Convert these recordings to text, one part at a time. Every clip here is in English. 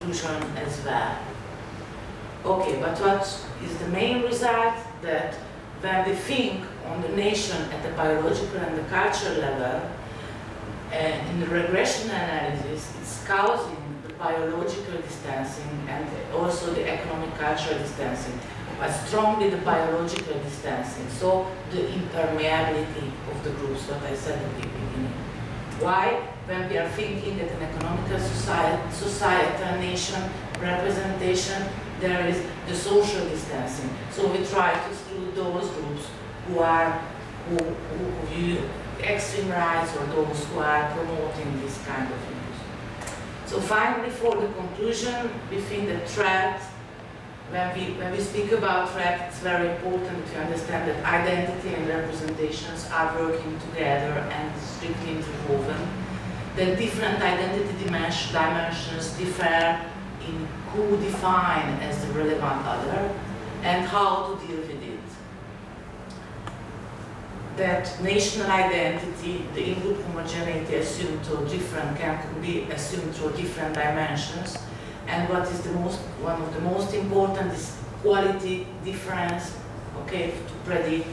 conclusion as well. Okay, but what is the main result? That when we think on the nation at the biological and the cultural level, in the regression analysis, it's causing the biological distancing and also the economic cultural distancing, but strongly the biological distancing, so the impermeability of the groups, what I said at the beginning. Why? When we are thinking at an economical societal nation representation, there is the social distancing. So we try to exclude those groups who view extreme rights or those who are promoting this kind of views. So finally, for the conclusion, we think that threat, when we speak about threat, it's very important to understand that identity and representations are working together and strictly interwoven. That different identity dimensions differ in who define as the relevant other and how to deal with it. That national identity, the in-group homogeneity assumed through different can be assumed through different dimensions, and what is one of the most important is quality difference, okay, to predict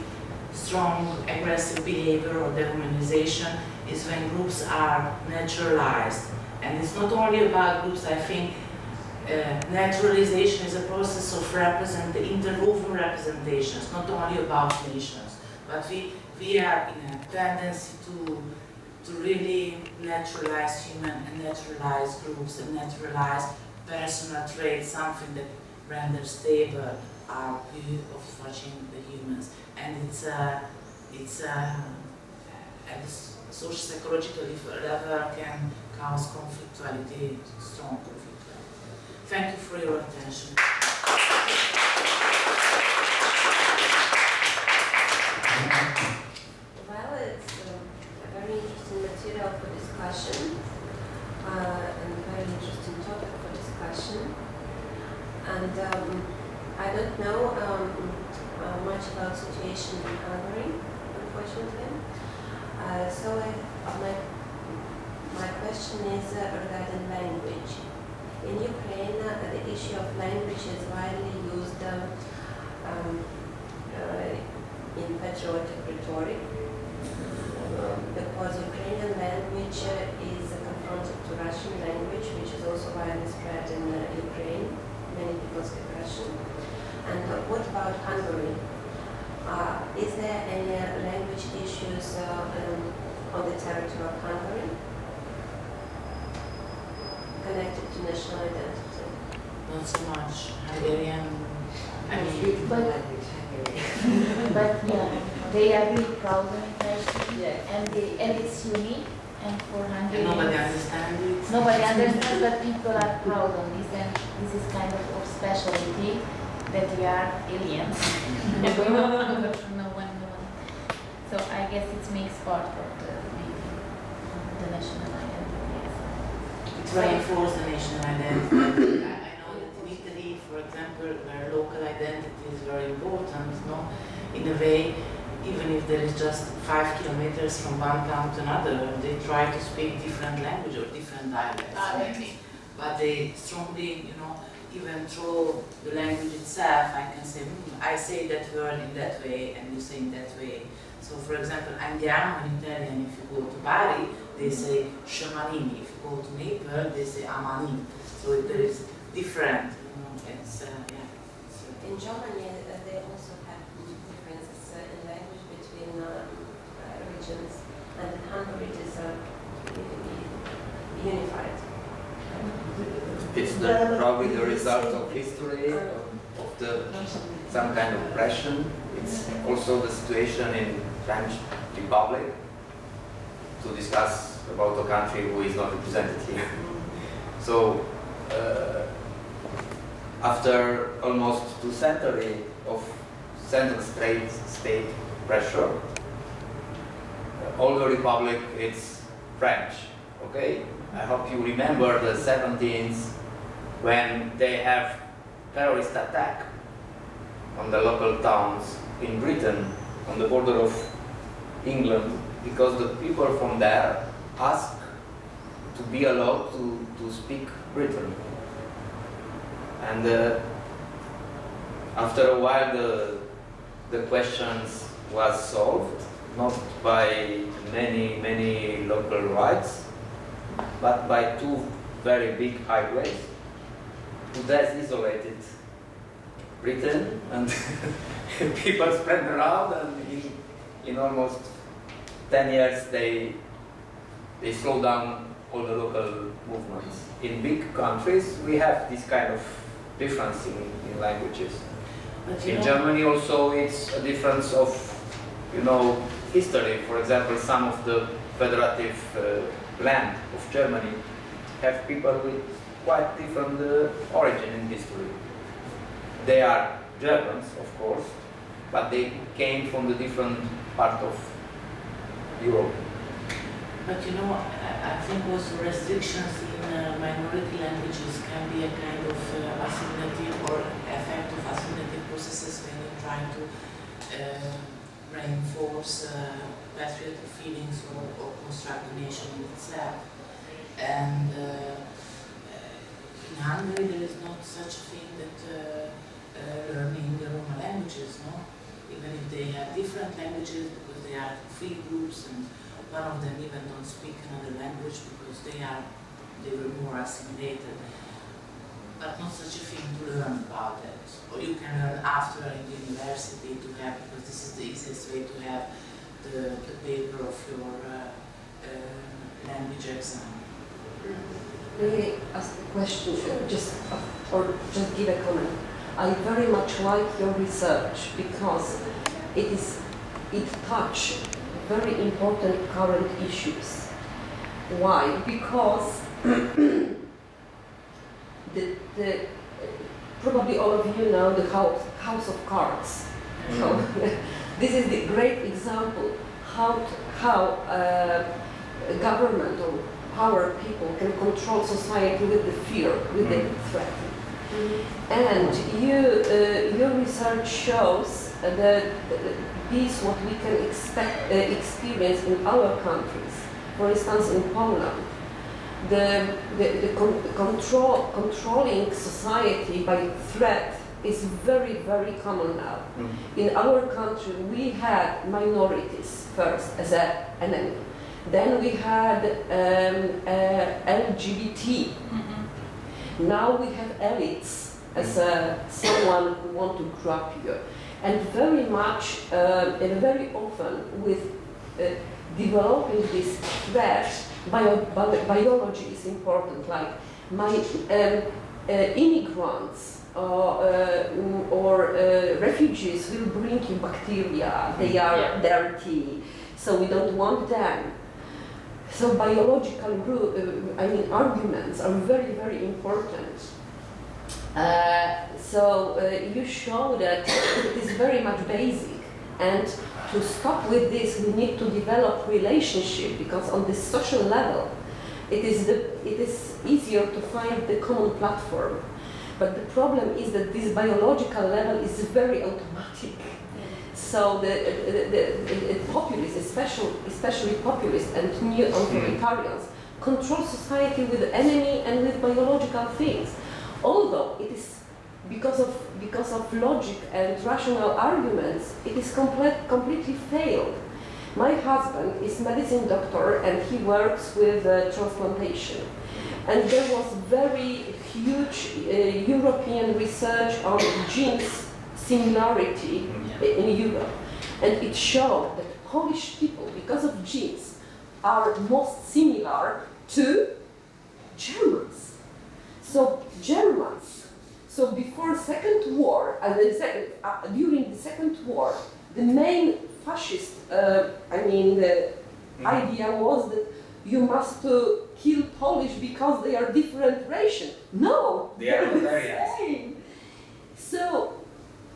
strong aggressive behavior or dehumanization is when groups are naturalized. And it's not only about groups, I think naturalization is a process of interwoven representations, not only about nations, but we are in a tendency to really naturalize human and naturalize groups and naturalize personal traits, something that renders stable our view of watching the humans. And it's at the social psychological level can cause conflictuality, strong conflictuality. Thank you for your attention. Well, it's a very interesting material for discussion and a very interesting topic for discussion. And I don't know much about the situation in Hungary, unfortunately. So my question is regarding language. In Ukraine, the issue of language is widely used in patriotic rhetoric because Ukrainian language is confronted to Russian language, which is also widely spread in Ukraine. Many people speak Russian. And what about Hungary? Is there any language issues on the territory of Hungary connected to national identity? Not so much Hungarian. I mean, but yeah, they are really proud of it, and it's unique. And for Hungary, nobody understands it. Nobody understands, but people are proud of this, and this is kind of specialty that we are aliens. no one. So I guess it makes part of the national identity. It reinforces the national identity. I know that in Italy, for example, where local identity is very important, no? In a way, even if there is just 5 kilometers from one town to another, they try to speak different language or different dialects. But they strongly, even through the language itself, I can say, I say that word in that way, and you say in that way. So, for example, andiamo in Italian, if you go to Bari, they say sciamanini. If you go to Naples, they say amani. So there is different, it's, In Germany, they also have differences in language between regions, and in Hungary it is unified. It's probably the result of history, of some kind of oppression. It's also the situation in French Republic, to discuss about a country who is not represented here. So, after almost 2 centuries of central state pressure, all the Republic is French, okay? I hope you remember the 17th when they have terrorist attack on the local towns in Britain, on the border of England, because the people from there asked to be allowed to speak Britain. And after a while, the questions was solved, not by many local rights, but by two very big highways. That isolated Britain, and people spread around, and in almost 10 years they slow down all the local movements. In big countries, we have this kind of difference in languages. In Germany also, it's a difference of, history. For example, some of the federative land of Germany have people with quite different origin in history. They are Germans, of course, but they came from the different part of Europe. But I think also restrictions in minority languages can be a kind of assimilative or effect of assimilative processes when you're trying to reinforce patriotic feelings or construct the nation in itself. And in Hungary there is not such a thing that learning the Roma languages, no? Even if they have different languages because they are free groups, and one of them even don't speak another language because they were more assimilated. But not such a thing to learn about it. Or you can learn after in the university to have, because this is the easiest way to have the paper of your language exam. May I ask a question, or just give a comment? I very much like your research because it touches very important current issues. Why? Because probably all of you know the House of Cards. Mm. So this is the great example how government or power people can control society with the fear, with the threat. And your research shows that this what we can experience in our countries. For instance, in Poland, controlling society by threat is very, very common now. In our country, we had minorities first as an enemy. Then we had LGBT. Now we have elites as someone who want to grab you. And very much, and very often with developing this threat, biology is important, like immigrants or refugees will bring you bacteria, they are dirty, so we don't want them. So biological arguments are very, very important. You show that it is very much basic, and to stop with this we need to develop relationship, because on this social level it is easier to find the common platform. But the problem is that this biological level is very automatic. So the populists, especially populists and new authoritarians, control society with enemy and with biological things. Although it is because of logic and rational arguments, it is completely failed. My husband is medicine doctor and he works with transplantation. And there was very huge European research on genes similarity in Europe. And it showed that Polish people, because of genes, are most similar to Germans. So Germans, before Second War, during the Second War, the main fascist, idea was that you must kill Polish because they are different racial. No, they are the same. So,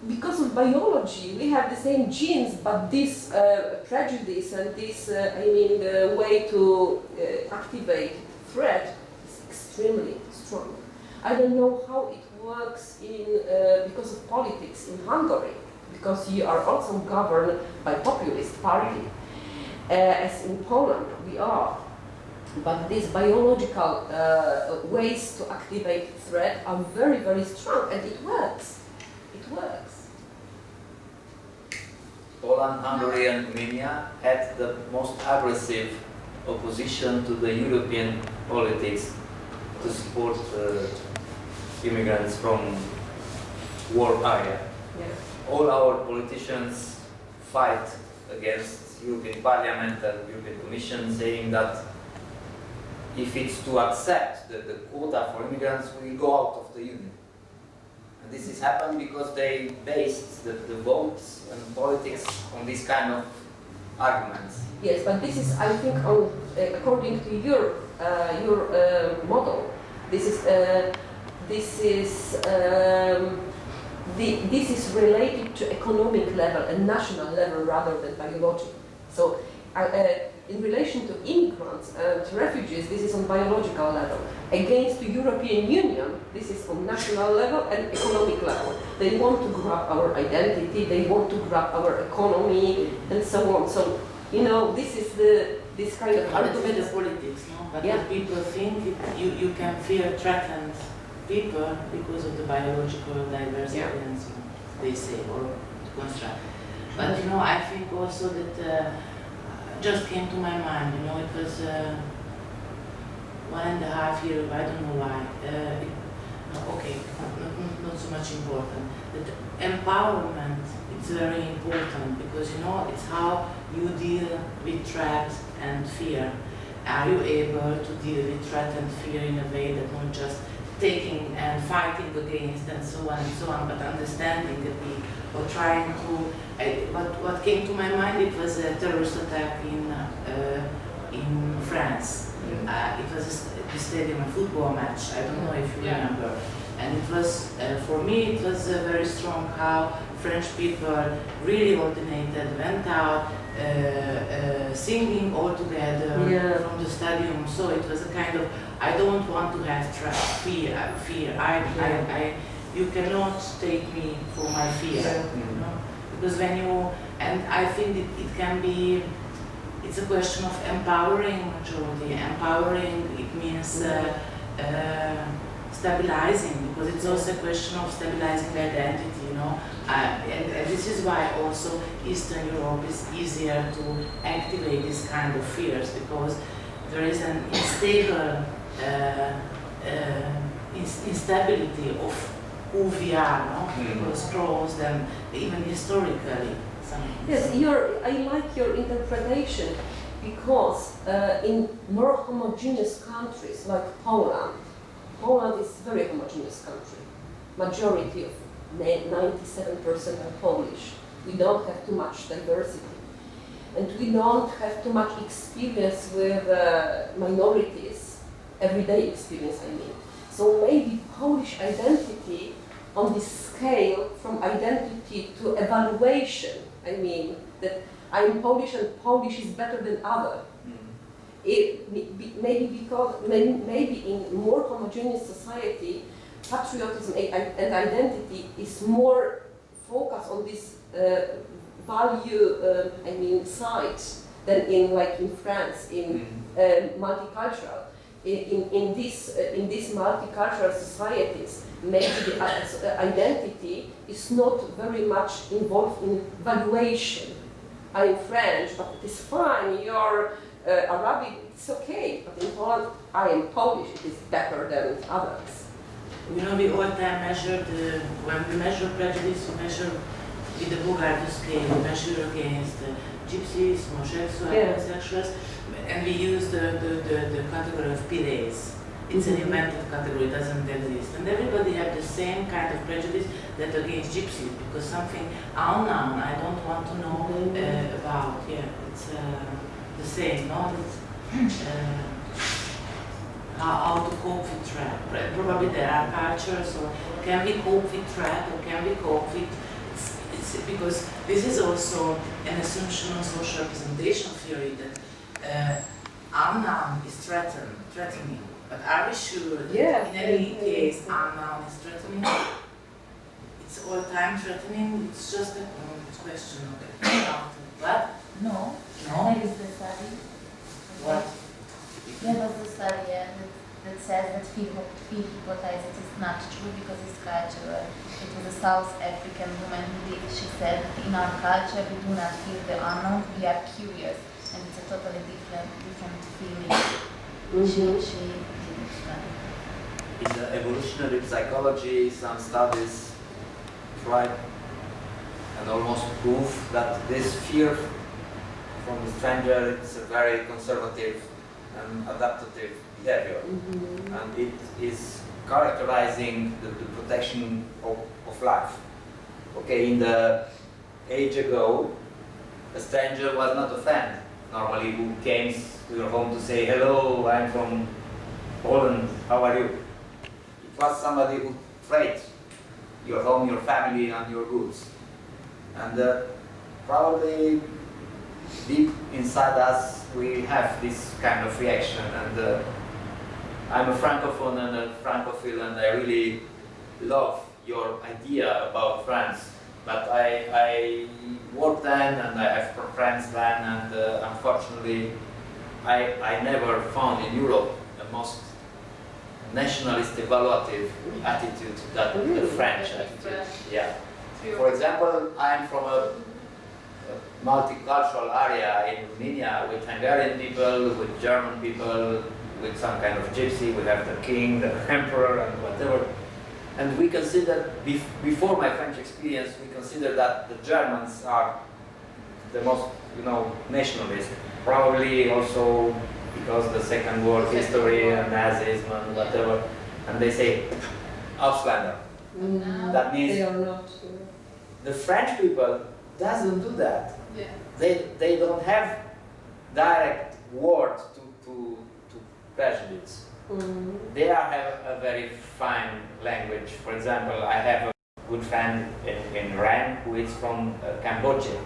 because of biology, we have the same genes, but this prejudice and this, way to activate threat is extremely strong. I don't know how it works because of politics in Hungary, because you are also governed by populist party, as in Poland we are. but these biological ways to activate threat are very, very strong, and it works. It works. Poland, Hungary, and Romania had the most aggressive opposition to the European politics to support immigrants from war area. Yeah. All our politicians fight against European Parliament and European Commission, saying that if it's to accept the quota for immigrants, we will go out of the Union. And this has happened because they based the votes and politics on this kind of arguments. Yes, but this is, I think, according to your model. This is related to economic level and national level rather than biological. So, in relation to immigrants and refugees, this is on biological level. Against the European Union, this is on national level and economic level. They want to grab our identity, they want to grab our economy, and so on. So, you know, this is this kind of argument of politics, no? But yeah. if people think you can fear threatened people because of the biological diversity, yeah. and so on, they say, or to construct. But you know, I think also that just came to my mind. You know, it was 1.5 years ago. I don't know why. Okay, not so much important. That empowerment is very important because you know it's how you deal with threat and fear. Are you able to deal with threat and fear in a way that not just taking and fighting against and so on, but understanding the people or trying to. What came to my mind, it was a terrorist attack in France. It was a stadium, a football match. I don't know if you remember. And it was, for me, it was very strong how French people really coordinated, went out, singing all together from the stadium. So it was a kind of, I don't want to have fear. You cannot take me for my fear. You know? Because when you, and I think it can be, it's a question of empowering majority. Empowering, it means stabilizing, because it's also a question of stabilizing the identity, you know. And this is why also Eastern Europe is easier to activate this kind of fears, because there is an unstable instability of who we are, no? Because close them, even historically. Yes, I like your interpretation, because in more homogeneous countries like Poland is a very homogeneous country. Majority of 97% are Polish. We don't have too much diversity. And we don't have too much experience with minorities, everyday experience, I mean. So maybe Polish identity on this scale from identity to evaluation, I mean, that I'm Polish and Polish is better than other. Maybe in more homogeneous society, patriotism and identity is more focused on this value, side than in France, in multicultural. In these multicultural societies, maybe the identity is not very much involved in valuation. I'm French, but it is fine. You're Arabic, it's okay. But in Poland, I am Polish. It is better than others. You know, we all time measure when we measure prejudice, we measure with the Bogart scale, we measure against gypsies, homosexuals, and we use the category of PDAs. It's an invented category, it doesn't exist. And everybody have the same kind of prejudice that against gypsies, because something unknown, I don't want to know about. Yeah, it's the same, no? How to cope with threat. Probably there are cultures, or can we cope with threat, or can we cope with, it's because this is also an assumption on social representation theory that unknown is threatening. But are we sure that in any case unknown is threatening? It's all time threatening, it's just a question of it. What? No. No? Where is the study? What? There was a study that says that feel hypnotized is not true because it's cultural. It was a South African woman who did. She said, in our culture we do not feel the unknown, we are curious, and it's a totally different feeling. She did study. In the evolutionary psychology, some studies try and almost prove that this fear from the stranger is a very conservative and adaptive behavior. And it is characterizing the protection of life. Okay, in the age ago, a stranger was not a friend, normally, who came to your home to say, hello, I'm from Poland, how are you? It was somebody who threatened your home, your family, and your goods. And probably deep inside us, we have this kind of reaction. And I'm a Francophone and a Francophile, and I really love your idea about France. But I work then, and I have friends then, and unfortunately, I never found in Europe a most nationalist evaluative attitude that the French attitude. Yeah. For example, I'm from a multicultural area in Romania with Hungarian people, with German people, with some kind of gypsy. We have the king, the emperor, and whatever. And we consider, before my French experience, we consider that the Germans are the most, nationalist. Probably also because the Second World history and Nazism and whatever. And they say, Ausländer. That means they are not. the French people doesn't do that. Yeah. They don't have direct word to prejudice. They have a very fine language. For example, I have a good friend in Rennes who is from Cambodia.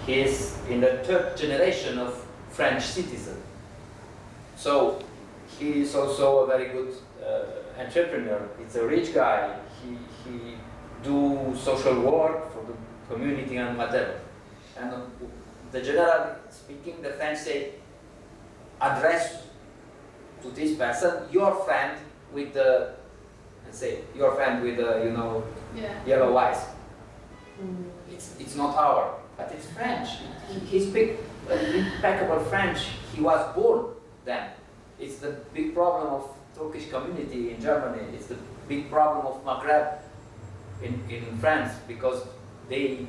He is in the third generation of French citizen. So he is also a very good entrepreneur. He's a rich guy. He do social work for the community and whatever. And the general speaking, the French say, address to this person, your friend with the, let's say, your friend with the, yellow eyes. It's not our, but it's French. He speaks impeccable French. He was born then. It's the big problem of Turkish community in Germany. It's the big problem of Maghreb in France, because they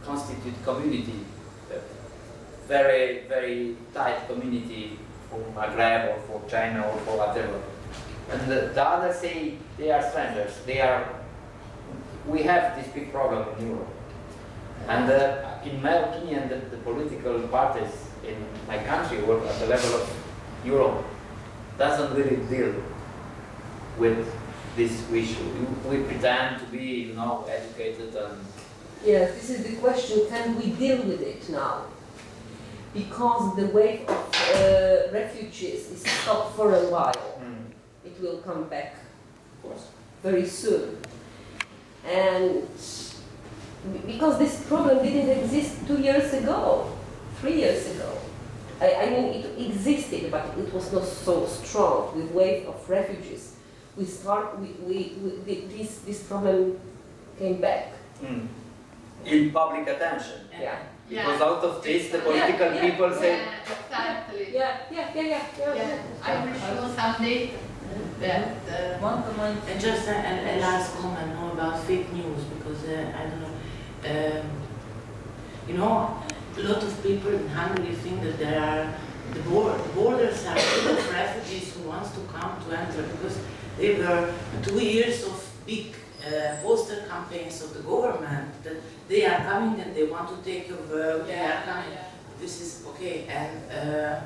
constitute community, very, very tight community for Maghreb or for China or for whatever. And the others say they are strangers. We have this big problem in Europe. And in my opinion, the political parties in my country or at the level of Europe doesn't really deal with this issue. We pretend to be, educated and... Yes, this is the question, can we deal with it now? Because the wave of refugees is stopped for a while. It will come back, of course, very soon. And because this problem didn't exist 2 years ago, 3 years ago. I mean, it existed, but it was not so strong. With wave of refugees, this problem came back. In public attention. Yeah. Because out of this, the political people say... Exactly. Yeah. I will show some data that And just a last comment about fake news, because I don't know, a lot of people in Hungary think that there are the borders are full of refugees who wants to come to enter, because there were 2 years of big poster campaigns of the government that they are coming and they want to take your work. They are coming. This is okay, and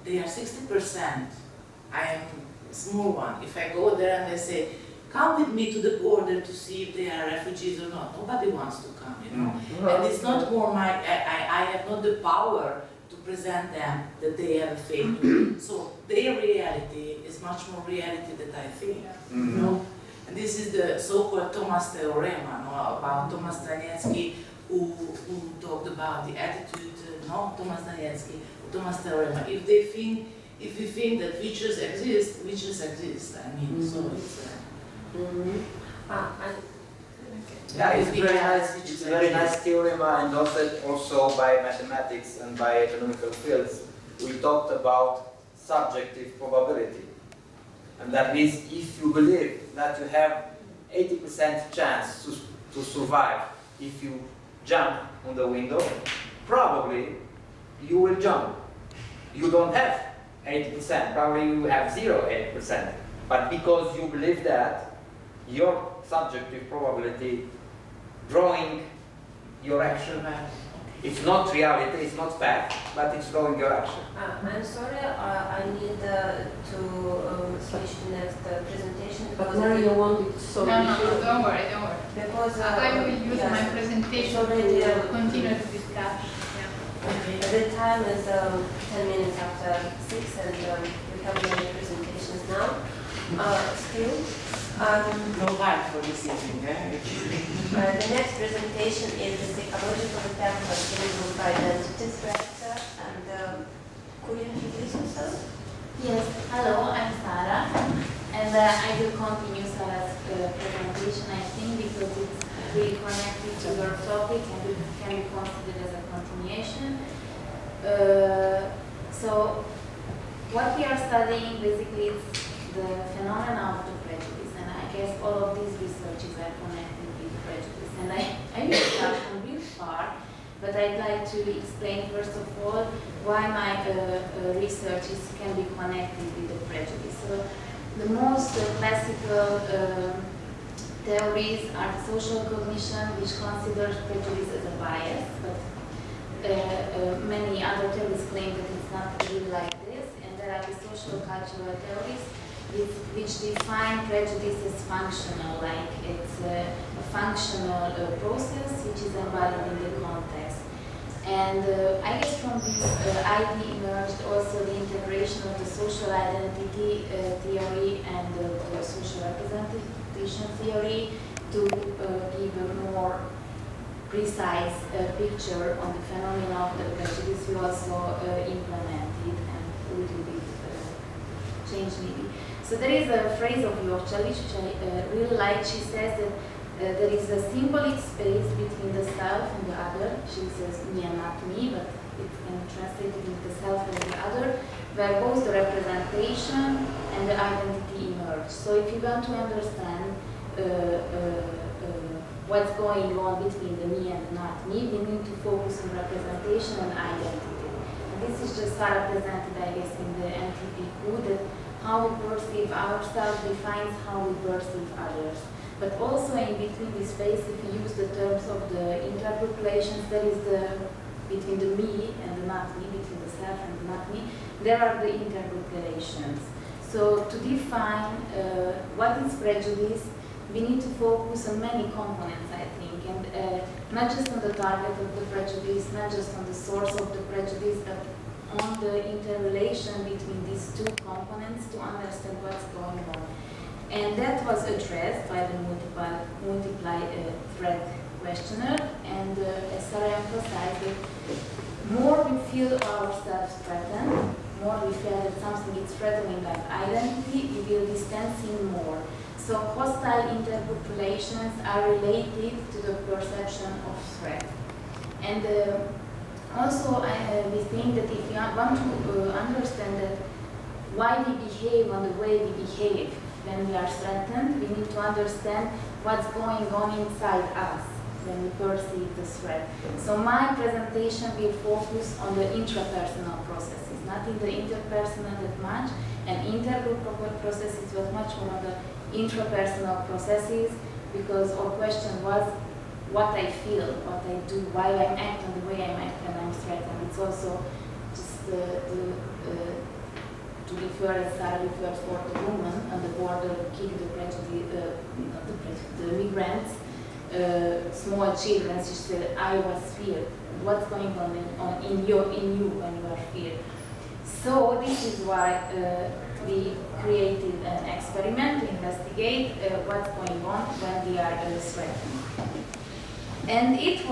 they are 60%. I am a small one. If I go there and they say, come with me to the border to see if they are refugees or not, nobody wants to come, And it's not more I have not the power to present them that they have a fake news. So their reality is much more reality than I think, And this is the so-called Thomas theorem, about Thomas Straniecki, who talked about the attitude, Thomas Danielsky, Thomas Theorema. If we think that witches exist, I mean, so it's... Yeah, it's very nice. It's a very nice theorem, and also by mathematics and by economical fields, we talked about subjective probability, and that means if you believe that you have 80% chance to survive if you jump on the window, probably you will jump. You don't have 80%, probably you have 0.8%, but because you believe that, your subjective probability drawing your action. It's not reality, it's not fact, but it's drawing your action. I'm sorry, I need to switch to next presentation. But Maria wanted so No, don't worry. Because I will use my presentation to continue to discuss. Yeah. The time is 10 minutes after 6, and we have many presentations now. Still. No time for this evening, The next presentation is the psychological effect of gender identity structure. And could you introduce yourself? Yes, hello, I'm Sara, and I will continue Sara's presentation, I think, because it's really connected to your topic and it can be considered as a continuation. So, what we are studying basically is the phenomena of the prejudice, and I guess all of these researches are connected with prejudice. And I will start from real far, but I'd like to explain first of all why my researches can be connected with the prejudice. So the most classical theories are social cognition, which considers prejudice as a bias, but many other theories claim that it's not really like this, and there are the social cultural theories which define prejudice as functional, like it's a functional process which is embodied in the context. And I guess from this idea emerged also the integration of the social identity theory and the social representation theory to give a more precise picture on the phenomena of the prejudice. We also implemented and a little bit changed maybe. So there is a phrase of Yorchali, which I really like. She says that there is a symbolic space between the self and the other. She says me and not me, but it can be translated into the self and the other, where both the representation and the identity emerge. So if you want to understand what's going on between the me and the not me, we need to focus on representation and identity. And this is just represented, I guess, in the NTP that how we perceive ourselves defines how we perceive others. But also in between this space, if we use the terms of the intergroup relations, there is the between the me and the not me, between the self and the not me, there are the intergroup relations. So to define what is prejudice, we need to focus on many components, I think, and not just on the target of the prejudice, not just on the source of the prejudice, but on the interrelation between these two components to understand what's going on. And that was addressed by the multiply threat questionnaire, and as Sarah emphasized, the more we feel ourselves threatened, more we feel that something is threatening our identity, we will distancing more. So hostile intergroup relations are related to the perception of threat. And also, we think that if we want to understand that why we behave on the way we behave when we are threatened, we need to understand what's going on inside us when we perceive the threat. So my presentation will focus on the intrapersonal processes, not in the interpersonal that much, and intergroup processes was much more on the intrapersonal processes, because our question was what I feel, what I do, why I act on the way I act when I'm threatened. It's also just to refer, as Sarah refers, for the woman on the border who kicked the migrants, small children. She said, I was feared. What's going on in you when you are feared? So this is why we created an experiment to investigate what's going on when we are threatened. And it's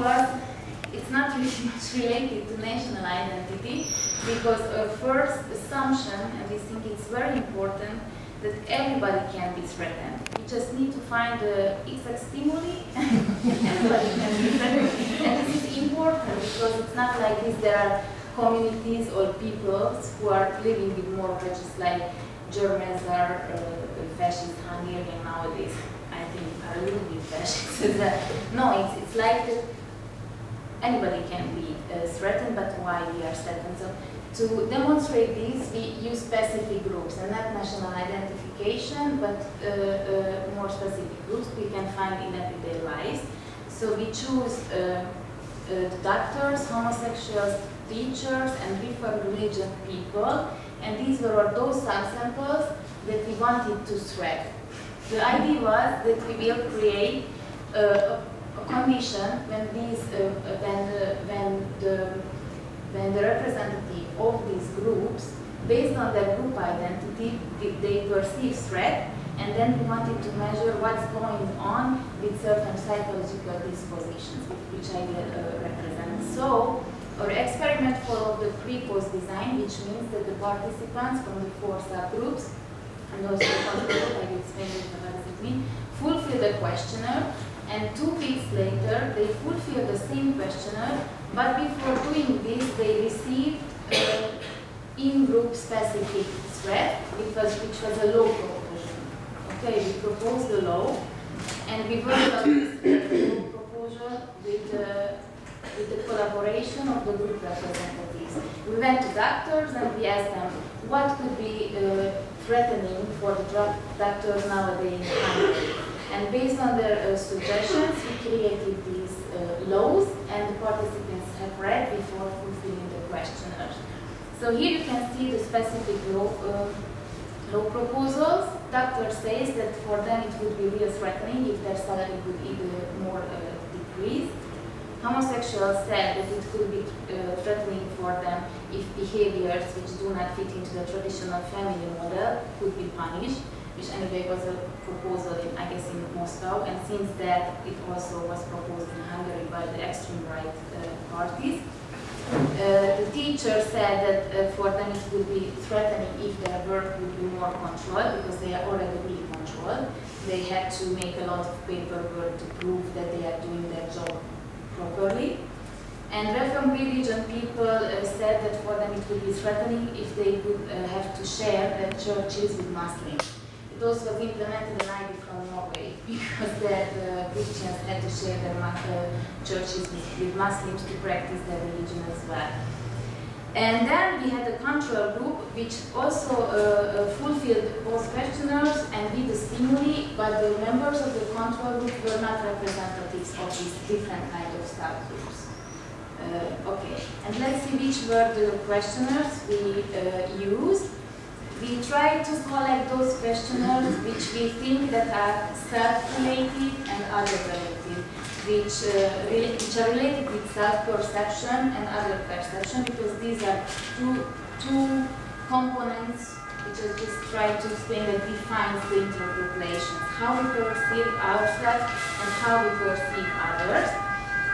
not really much related to national identity, because our first assumption, and we think it's very important, that everybody can be threatened. We just need to find the exact stimuli, everybody can be threatened. And this is important because it's not like this, there are communities or peoples who are living with more prejudice, like Germans are fascist, Hungarian nowadays, I think, are living with fascists. No, it's like that anybody can be threatened, but why we are threatened. So to demonstrate this, we use specific groups, and not national identification, but more specific groups we can find in everyday lives. So we choose doctors, homosexuals, teachers, and different religion people, and these were those subsamples that we wanted to thread. The idea was that we will create a condition when the representative of these groups, based on their group identity, they perceive threat, and then we wanted to measure what's going on with certain psychological dispositions, which I will represent. So, our experiment followed the pre-post design, which means that the participants from the 4 subgroups, and also the control, I will explain what does it mean, fulfill the questionnaire, and 2 weeks later, they fulfill the same questionnaire, but before doing this, they received in-group specific threat, which was a law proposal. Okay, we proposed the law, and we worked on this law proposal with the collaboration of the group representatives. We went to doctors and we asked them what could be threatening for the doctors nowadays in Hungary. And based on their suggestions, we created these laws, and the participants have read before fulfilling the questionnaires. So here you can see the specific law proposals. Doctor says that for them it would be real threatening if their salary would either more decrease. Homosexuals said that it could be threatening for them if behaviors which do not fit into the traditional family model could be punished, which anyway was a proposal in, I guess, in Moscow, and since that it also was proposed in Hungary by the extreme right parties. The teacher said that for them it would be threatening if their work would be more controlled, because they are already really controlled. They had to make a lot of paperwork to prove that they are doing their job properly. And Reform religion people said that for them it would be threatening if they would have to share their churches with Muslims. It also was implemented an idea from Norway, because the Christians had to share their churches with Muslims to practice their religion as well. And then we had a control group which also fulfilled both questionnaires and did the stimuli, but the members of the control group were not representatives of these different kinds of subgroups. Okay, and let's see which were the questionnaires we used. We tried to collect those questionnaires which we think that are self-related and other-related, which are related with self-perception and other perception, because these are two components which I just tried to explain that defines the intergroup relations, how we perceive ourselves and how we perceive others.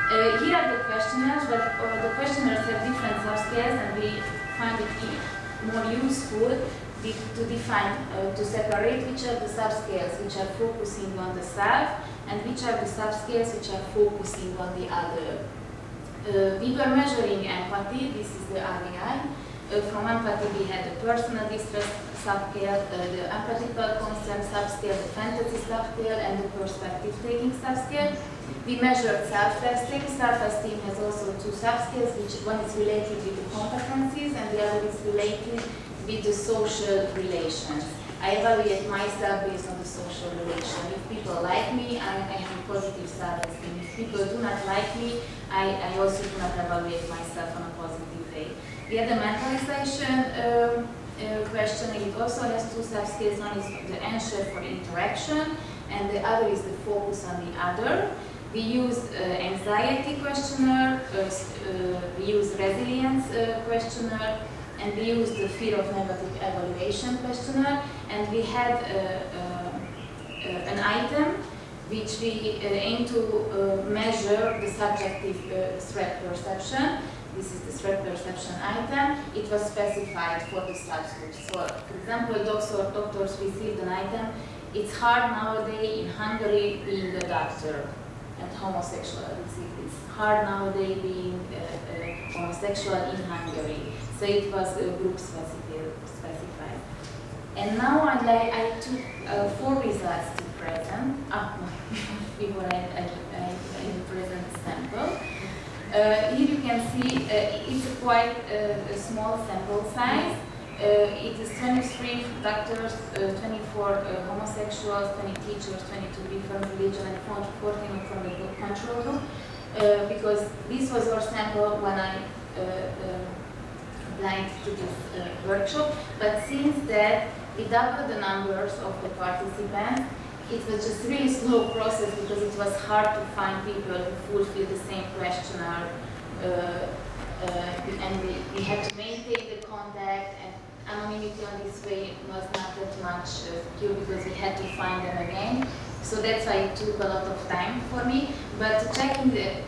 Here are the questionnaires, but the questionnaires have different subscales, and we find it more useful to define, to separate which are the subscales which are focusing on the self and which are the subscales which are focusing on the other. We were measuring empathy, this is the RVI. From empathy we had the personal distress subscale, the empathical concern subscale, the fantasy subscale, and the perspective taking subscale. We measured self-esteem. Self-esteem has also 2 subscales, which one is related with the competencies and the other is related with the social relations. I evaluate myself based on the social relation. If people like me, I have a positive self-esteem. If people do not like me, I also do not evaluate myself on a positive way. We had the mentalization question. It also has 2 subscales. One is the answer for interaction, and the other is the focus on the other. We used anxiety questionnaire, we used resilience questionnaire, and we used the fear of negative evaluation questionnaire, and we had an item which we aim to measure the subjective threat perception. This is the threat perception item. It was specified for the subgroups. So, for example, doctors received an item. It's hard nowadays in Hungary being a doctor and homosexual. It's hard nowadays being homosexual in Hungary. So it was group specified. And now I took 4 results to present. Before I present the sample. Here you can see it's a quite a small sample size. It is 23 doctors, 24 homosexuals, 20 teachers, 22 different religion, and 14 from the control group. Because this was our sample when I applied to this workshop. But since that, we doubled the numbers of the participants. It was just a really slow process because it was hard to find people who fulfill the same questionnaire. And we had to maintain the contact, and anonymity on this way was not that much secure because we had to find them again. So that's why it took a lot of time for me. But checking the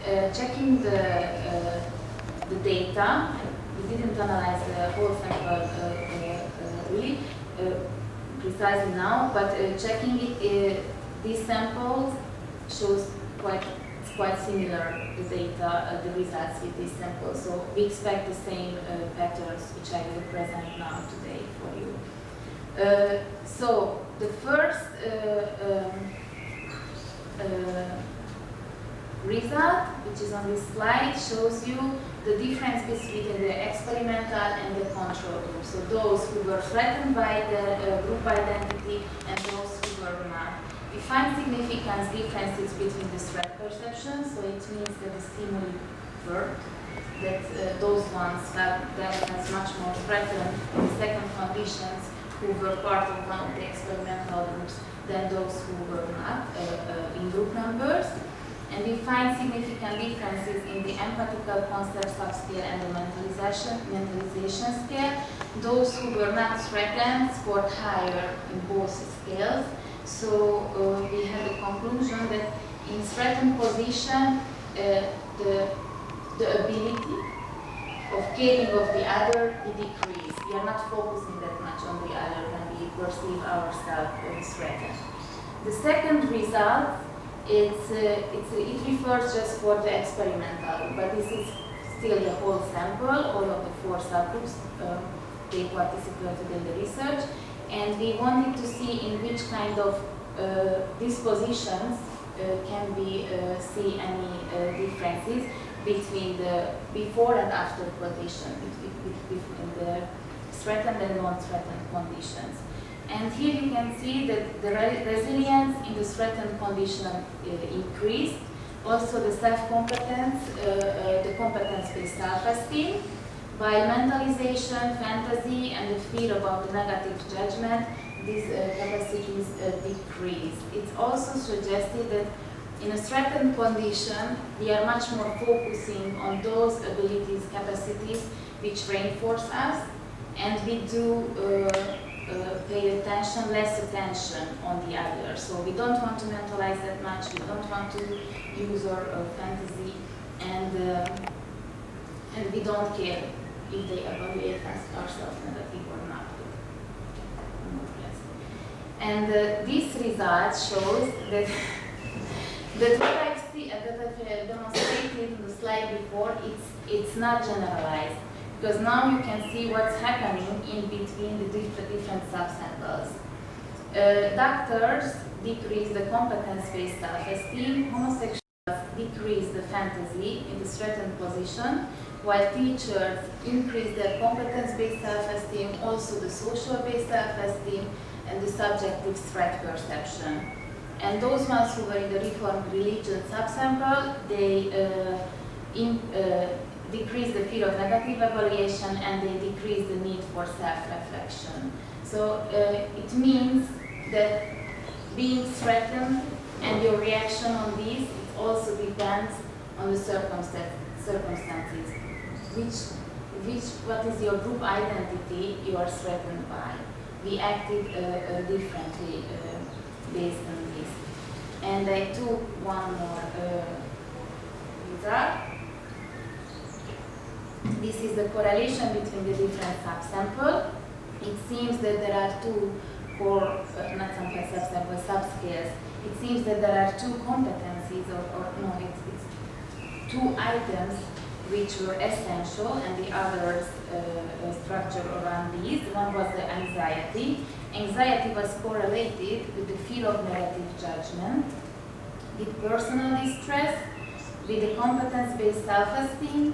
data, we didn't analyze the whole sample really precisely now, but checking it, these samples shows quite similar the data, the results with these samples. So we expect the same patterns, which I will present now today for you. So the first result, which is on this slide, shows you the difference between the experimental and the control group. So those who were threatened by the group identity and those who were not. We find significant differences between the threat perception, so it means that the stimuli worked, that those ones felt themselves much more threatened in the second conditions who were part of one of the experimental groups than those who were not in group numbers. And we find significant differences in the empathical concept subscale and the mentalization scale. Those who were not threatened scored higher in both scales. So we had the conclusion that in threatened position, the ability of caring of the other decrease. We are not focusing that much on the other when we perceive ourselves as threatened. The second result, it refers just for the experimental, but this is still the whole sample, all of the 4 subgroups, they participated in the research, and we wanted to see in which kind of dispositions can we see any differences between the before and after position, between the threatened and non-threatened conditions. And here you can see that the resilience in the threatened condition increased. Also the self-competence, the competence-based self-esteem, while mentalization, fantasy, and the fear about the negative judgment, these capacities decreased. It's also suggested that in a threatened condition, we are much more focusing on those abilities, capacities, which reinforce us, and we do pay attention, less attention on the other. So we don't want to mentalize that much, we don't want to use our fantasy, and we don't care if they evaluate ourselves negative or not. And this result shows that that what I've demonstrated in the slide before, it's not generalized. Because now you can see what's happening in between the different subsamples. Doctors decrease the competence-based self-esteem, homosexuals decrease the fantasy in the threatened position, while teachers increase their competence-based self-esteem, also the social-based self-esteem, and the subjective threat perception. And those ones who were in the Reformed religion subsample, they decrease the fear of negative evaluation, and they decrease the need for self-reflection. So it means that being threatened and your reaction on these, it also depends on the circumstances. What is your group identity you are threatened by? We acted differently based on this. And I took one more result. This is the correlation between the different subsamples. It seems that there are two core, not sample subsample, subscales. It seems that there are two competencies, it's two items which were essential, and the others structured around these. One was the anxiety. Anxiety was correlated with the fear of negative judgment, with personal distress, with the competence-based self-esteem,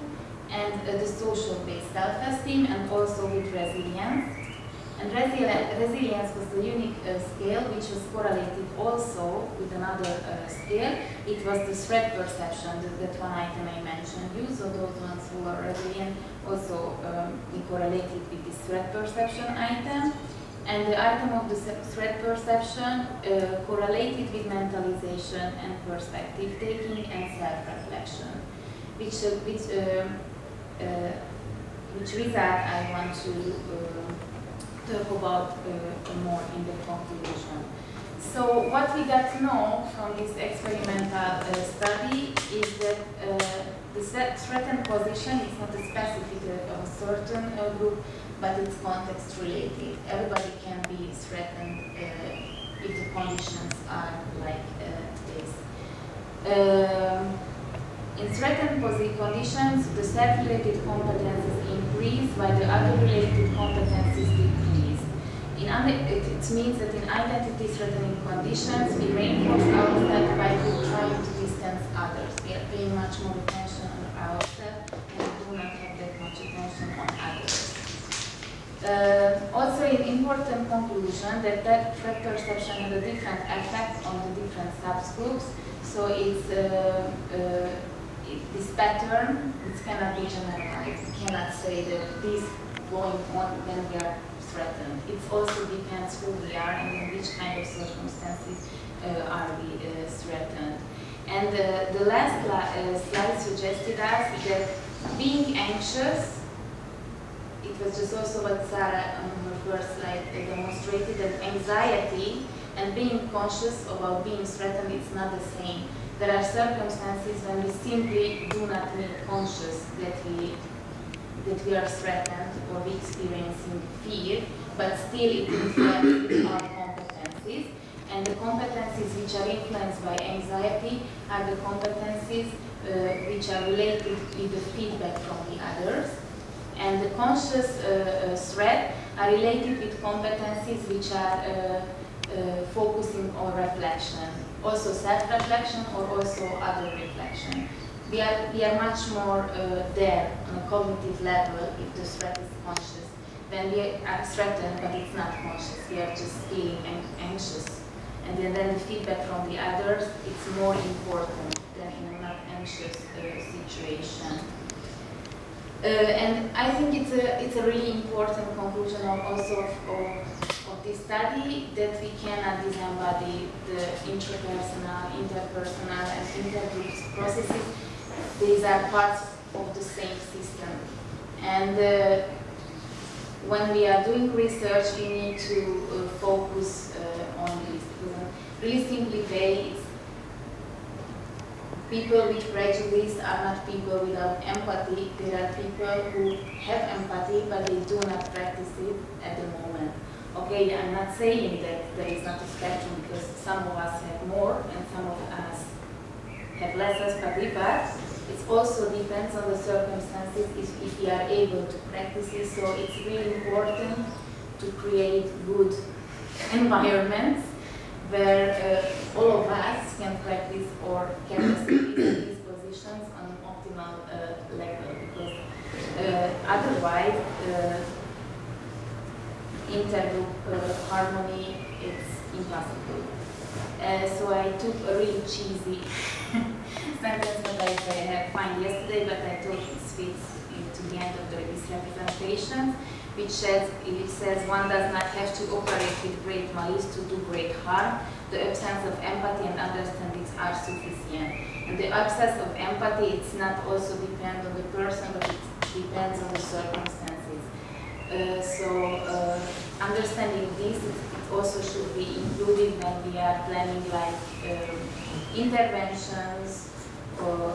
and the social-based self-esteem, and also with resilience. And resilience was the unique scale which was correlated also with another scale. It was the threat perception, that one item I mentioned you. So those ones who are resilient also be correlated with this threat perception item. And the item of the threat perception correlated with mentalization and perspective taking and self-reflection, which result I want to talk about more in the conclusion. So what we got to know from this experimental study is that the threatened position is not a specific of a certain group, but it's context related. Everybody can be threatened if the conditions are like this. In threatened conditions, the self-related competences increase while the other related competences decrease. It means that in identity-threatening conditions, we reinforce ourselves by trying to distance others. We are paying much more attention on ourselves and we do not have that much attention on others. Also, an important conclusion that threat perception has a different effect on the different subgroups. So it's this pattern, it cannot be generalized. You cannot say that this going on when we are threatened. It also depends who we are and in which kind of circumstances are we threatened. And the last slide suggested us that being anxious, it was just also what Sarah on her first slide demonstrated, that anxiety and being conscious about being threatened is not the same. There are circumstances when we simply do not need conscious that we are threatened or we experiencing fear, but still it influences our competencies. And the competencies which are influenced by anxiety are the competencies which are related with the feedback from the others. And the conscious threat are related with competencies which are focusing on reflection, also self-reflection or also other reflection. We are much more there on a cognitive level if the threat is conscious. Then we are threatened, but it's not conscious. We are just feeling anxious. And then the feedback from the others, it's more important than in a not anxious situation. And I think it's a really important conclusion of this study that we cannot disembody the intrapersonal, interpersonal, and intergroup processes. These are parts of the same system. And when we are doing research, we need to focus on this. Really simply say, people with prejudice are not people without empathy. There are people who have empathy, but they do not practice it at the moment. Okay, I'm not saying that there is not a spectrum, because some of us have more and some of us have less empathy, but it also depends on the circumstances if we are able to practice it. So it's really important to create good environments where all of us can practice our capacities and dispositions on an optimal level, because otherwise intergroup harmony is impossible. So I took a really cheesy sentence that I had found yesterday, but I thought it fits to the end of this representation, which says one does not have to operate with great malice to do great harm. The absence of empathy and understanding are sufficient. And the absence of empathy, it's not also depend on the person, but it depends on the circumstances. So understanding this, it's also should be included when we are planning like interventions or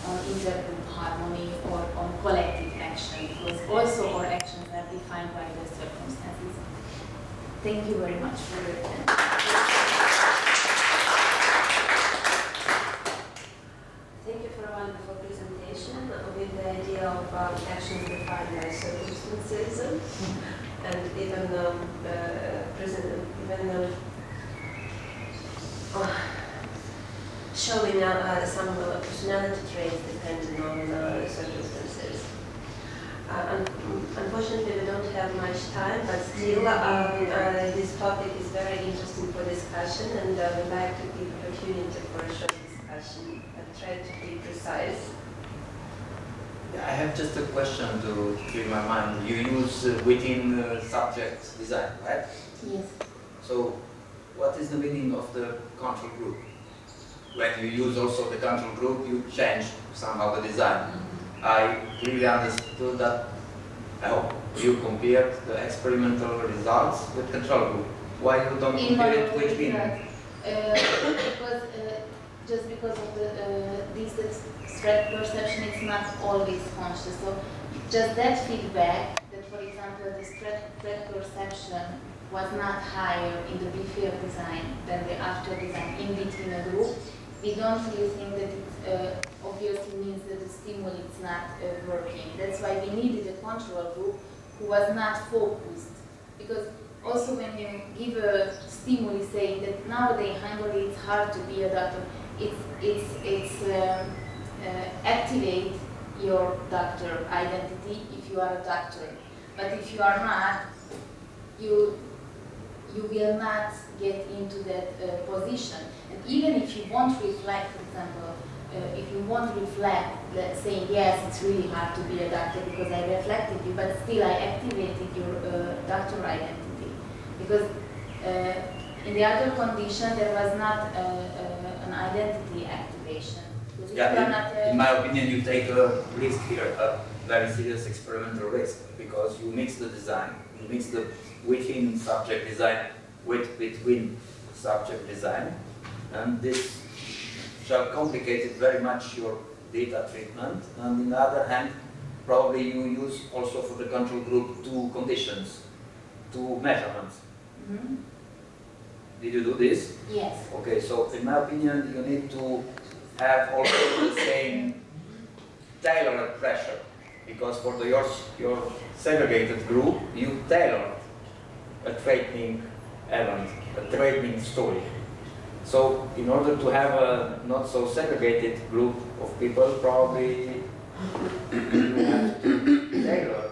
on intergroup harmony or on collective action, because also our actions are defined by the circumstances. Thank you very much for your attention. Thank you for a wonderful presentation with the idea of actions defined by circumstances and even showing some personality traits depending on circumstances. Unfortunately, we don't have much time, but still this topic is very interesting for discussion, and we'd like to give opportunity for a short discussion and try to be precise. Yeah, I have just a question to clear my mind. You use within subject design, right? Yes. So, what is the meaning of the control group? When you use also the control group, you change somehow the design. I clearly understood that. Oh, you compared the experimental results with control group. Why you don't compare it between? Because of this threat perception, it's not always conscious. So just that feedback, that for example the threat perception was not higher in the before design than the after design in between a group, we don't really think that it obviously means that the stimuli is not working. That's why we needed a control group who was not focused. Because also when you give a stimuli saying that nowadays Hungary it's hard to be a doctor, it's activate your doctor identity if you are a doctor. But if you are not, you will not get into that position. And even if you won't reflect, for example, if you won't reflect, let's say, yes, it's really hard to be a doctor because I reflected you, but still I activated your doctor identity. Because in the other condition, there was not an identity activation. Yeah, in my opinion, you take a risk here, a very serious experimental risk, because you mix the design, you mix the within subject design with between subject design, and this shall complicate it very much your data treatment. And on the other hand, probably you use also for the control group two conditions, two measurements. Mm-hmm. Did you do this? Yes. Okay, so in my opinion, you need to have also the same tailored pressure, because for your segregated group, you tailor a training event, a training story. So in order to have a not so segregated group of people, probably you have to tailor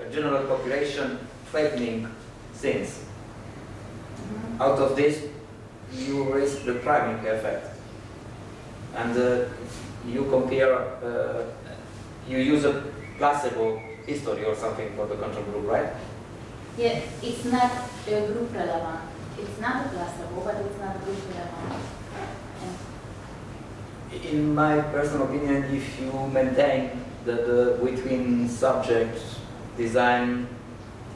a general population training things. Out of this, you risk the priming effect. And you compare, you use a placebo history or something for the control group, right? Yeah, it's not group relevant. It's not a placebo, but it's not group relevant. Yeah. In my personal opinion, if you maintain the between subject design,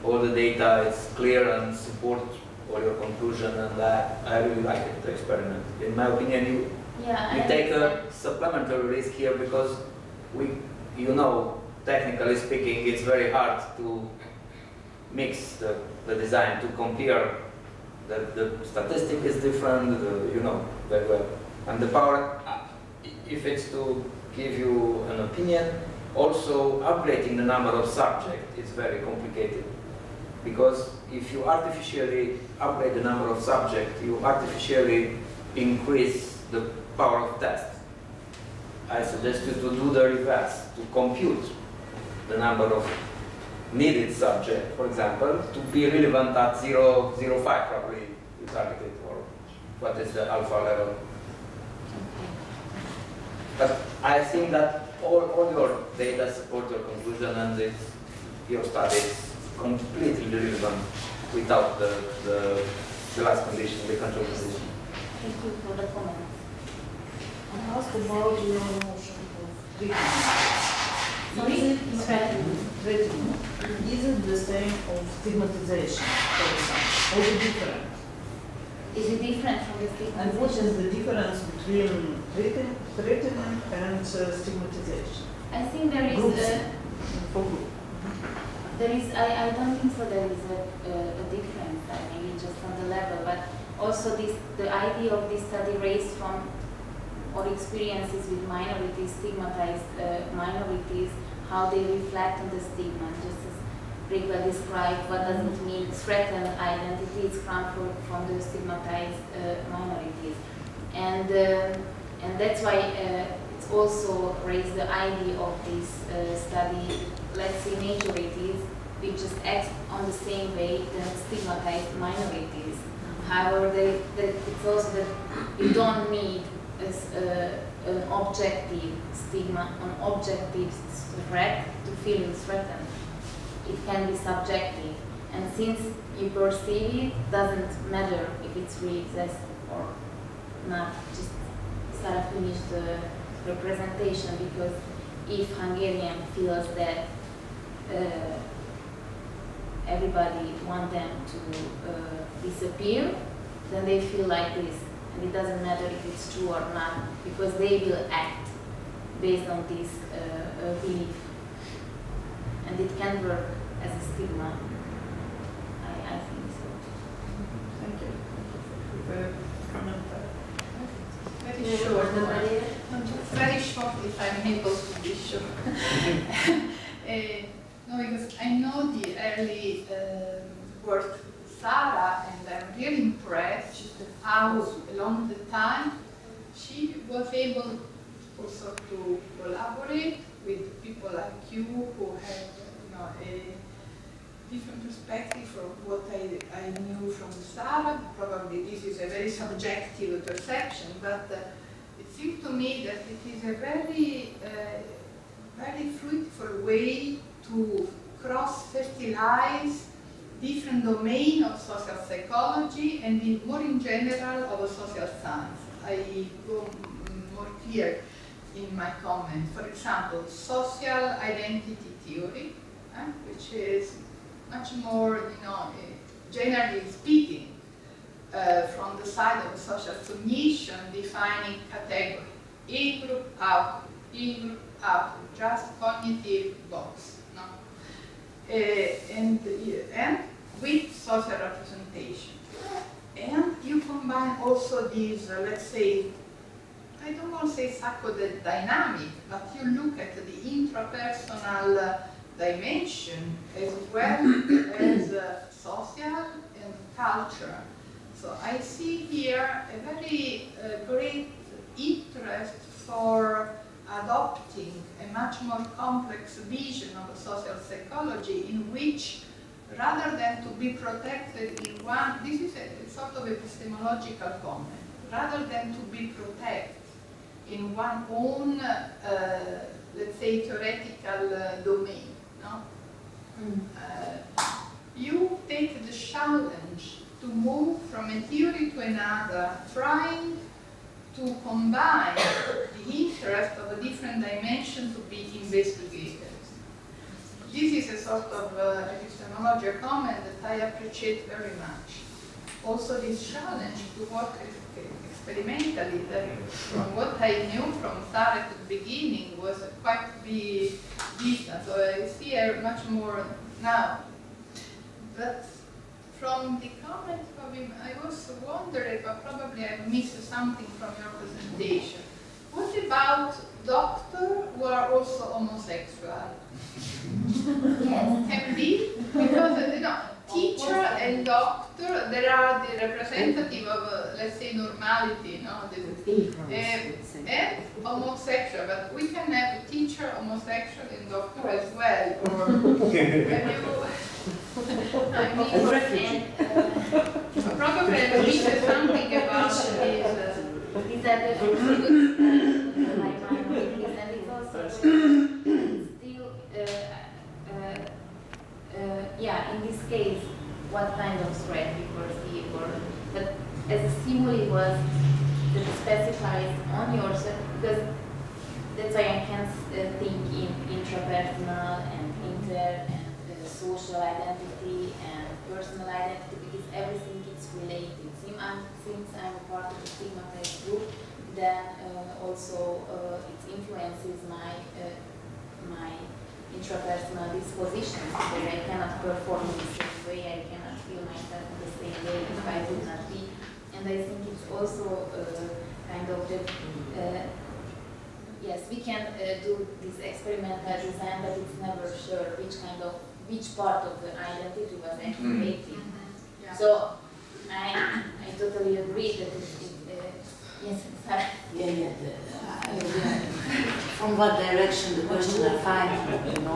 all the data is clear and support all your conclusion, and I really like it, the experiment. In my opinion, you take a supplementary risk here, because technically speaking, it's very hard to mix the design, to compare. The statistic is different, very well. And the power, if it's to give you an opinion, also upgrading the number of subjects is very complicated. Because if you artificially upgrade the number of subjects, you artificially increase the power of test. I suggest you to do the reverse, to compute the number of needed subject, for example, to be relevant at 0.05 probably you targeted, or what is the alpha level. But I think that all your data support your conclusion, and your study is completely relevant without the last condition, the control condition. Thank you for the comments. I ask about your notion of victim. Sorry? Threatening. Is it the same of stigmatization, for example, or is it different? Is it different from the And what stigmatization? is the difference between threatening and stigmatization? I think there is Groups. a, For group. there is, I don't think so there is a difference, maybe just on the level, but also this, the idea of this study raised from or experiences with minorities, stigmatized minorities, how they reflect on the stigma, just as Rigva described, what does it mean, threatened identities come from the stigmatized minorities. And that's why it's also raised the idea of this study, let's say majorities, which just act on the same way than stigmatized minorities. However, it's also that you don't need an objective stigma, an objective threat to feel threatened. It can be subjective, and since you perceive it, doesn't matter if it's really exists or not. Just sort of finish the representation, because if Hungarian feels that everybody wants them to disappear, then they feel like this. And it doesn't matter if it's true or not, because they will act based on this belief. And it can work as a stigma. I think so. Thank you. For comment. Very short. Very short, if I'm able to be short. No, because I know the early work with Sarah, and I'm really impressed how, along the time, she was able also to collaborate with people like you who have, a different perspective from what I knew from Sarah. Probably this is a very subjective perception, but it seems to me that it is a very, very fruitful way to cross-fertilize different domains of social psychology and more in general of a social science. I go more clear in my comment. For example, social identity theory, which is much more, generally speaking, from the side of social cognition, defining category, in-group, out-group, in-group, out-group, just cognitive box, no? And with social representation. And you combine also these, let's say, I don't want to say psychodynamic, but you look at the intrapersonal dimension as well as social and culture. So I see here a very great interest for adopting a much more complex vision of social psychology, in which, rather than to be protected in one, this is a sort of epistemological comment, rather than to be protected in one own, let's say, theoretical domain, no? You take the challenge to move from a theory to another, trying to combine the interest of a different dimension to be investigated. This is a sort of epistemological comment that I appreciate very much. Also this challenge to work experimentally, that from what I knew from Sarah at the beginning was quite distant, so I see her much more now. But from the comment of him, I was wondering, but probably I missed something from your presentation. What about doctors who are also homosexual? Yes. Can be? Because, teacher and doctor, they are the representative of, let's say, normality, no? And homosexual, but we can have a teacher, homosexual, and doctor as well. Or when you, I mean, probably I missed something about this. These are the good like minorities, and it's also still, yeah, in this case, what kind of threat we perceive, but as a stimuli was specified on yourself, because that's why I can think in intrapersonal and inter and social identity and personal identity, because everything is related. Since I'm a part of the stigmatized group, then also it influences my intrapersonal disposition, because I cannot perform in the same way, I cannot feel myself in the same way if I would not be. And I think it's also kind of the, yes, we can do this experimental design, but it's never sure which part of the identity was activated. Yeah. So I totally agree that yes, sorry. From what direction the questionnaire finds,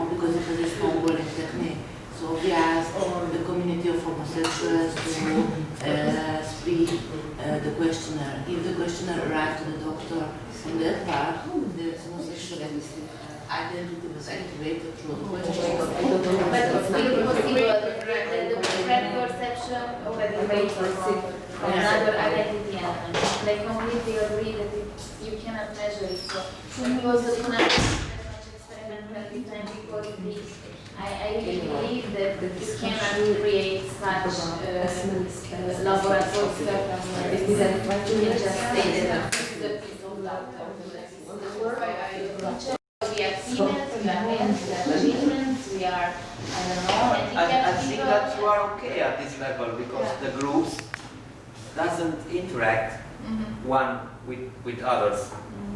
because it is a snowballing technique. So we asked the community of homosexuals to speak the questionnaire. If the questionnaire arrived to the doctor in that part, the homosexual identity was activated through the questionnaire. But it's still possible that the different perception already raised from another identity element. They completely agree that you cannot measure it. So we also cannot do as much experimental design because I really believe that you cannot create such laboratory circumstances. You can just say that this is a piece of laptop. We are females, we are males, we are children, we are, I don't know, I think that you are okay at this level because the groups doesn't interact one with others.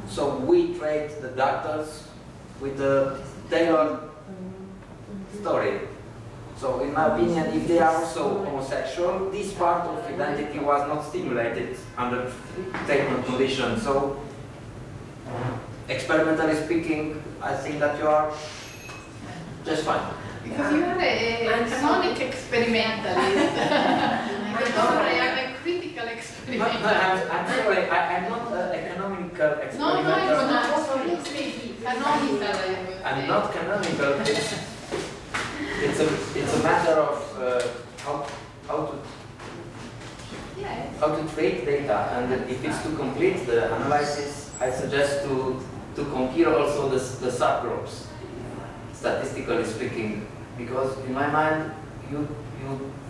So we treat the doctors with the tailored story. So in my opinion, if they are also homosexual, this part of identity was not stimulated under treatment conditions. So experimentally speaking, I think that you are just fine. Because you are a canonic experimentalist. I am a critical experimentalist. I'm sorry, I'm not an economical experimentalist. No, canonical. I'm not canonical. It's a matter of how to treat data, and if it's to complete the analysis, I suggest to compare also the subgroups, statistically speaking, because in my mind you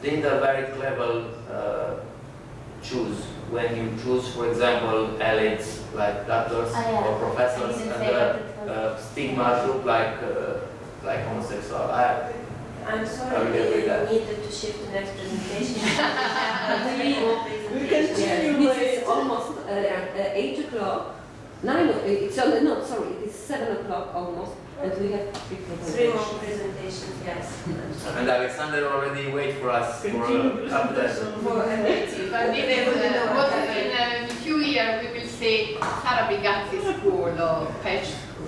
did a very clever choose when you choose, for example, elites like doctors or professors, and the stigma group like homosexual. I'm sorry, we needed to shift the next presentation. We can tell you it's almost 8 o'clock. 9 o'clock, it's no, sorry, it is 7 o'clock almost, and we have 3 more presentations, yes. And Alexander already wait for us for update. For a native. But in a few years we will say Sara Bigazzi School or Page School.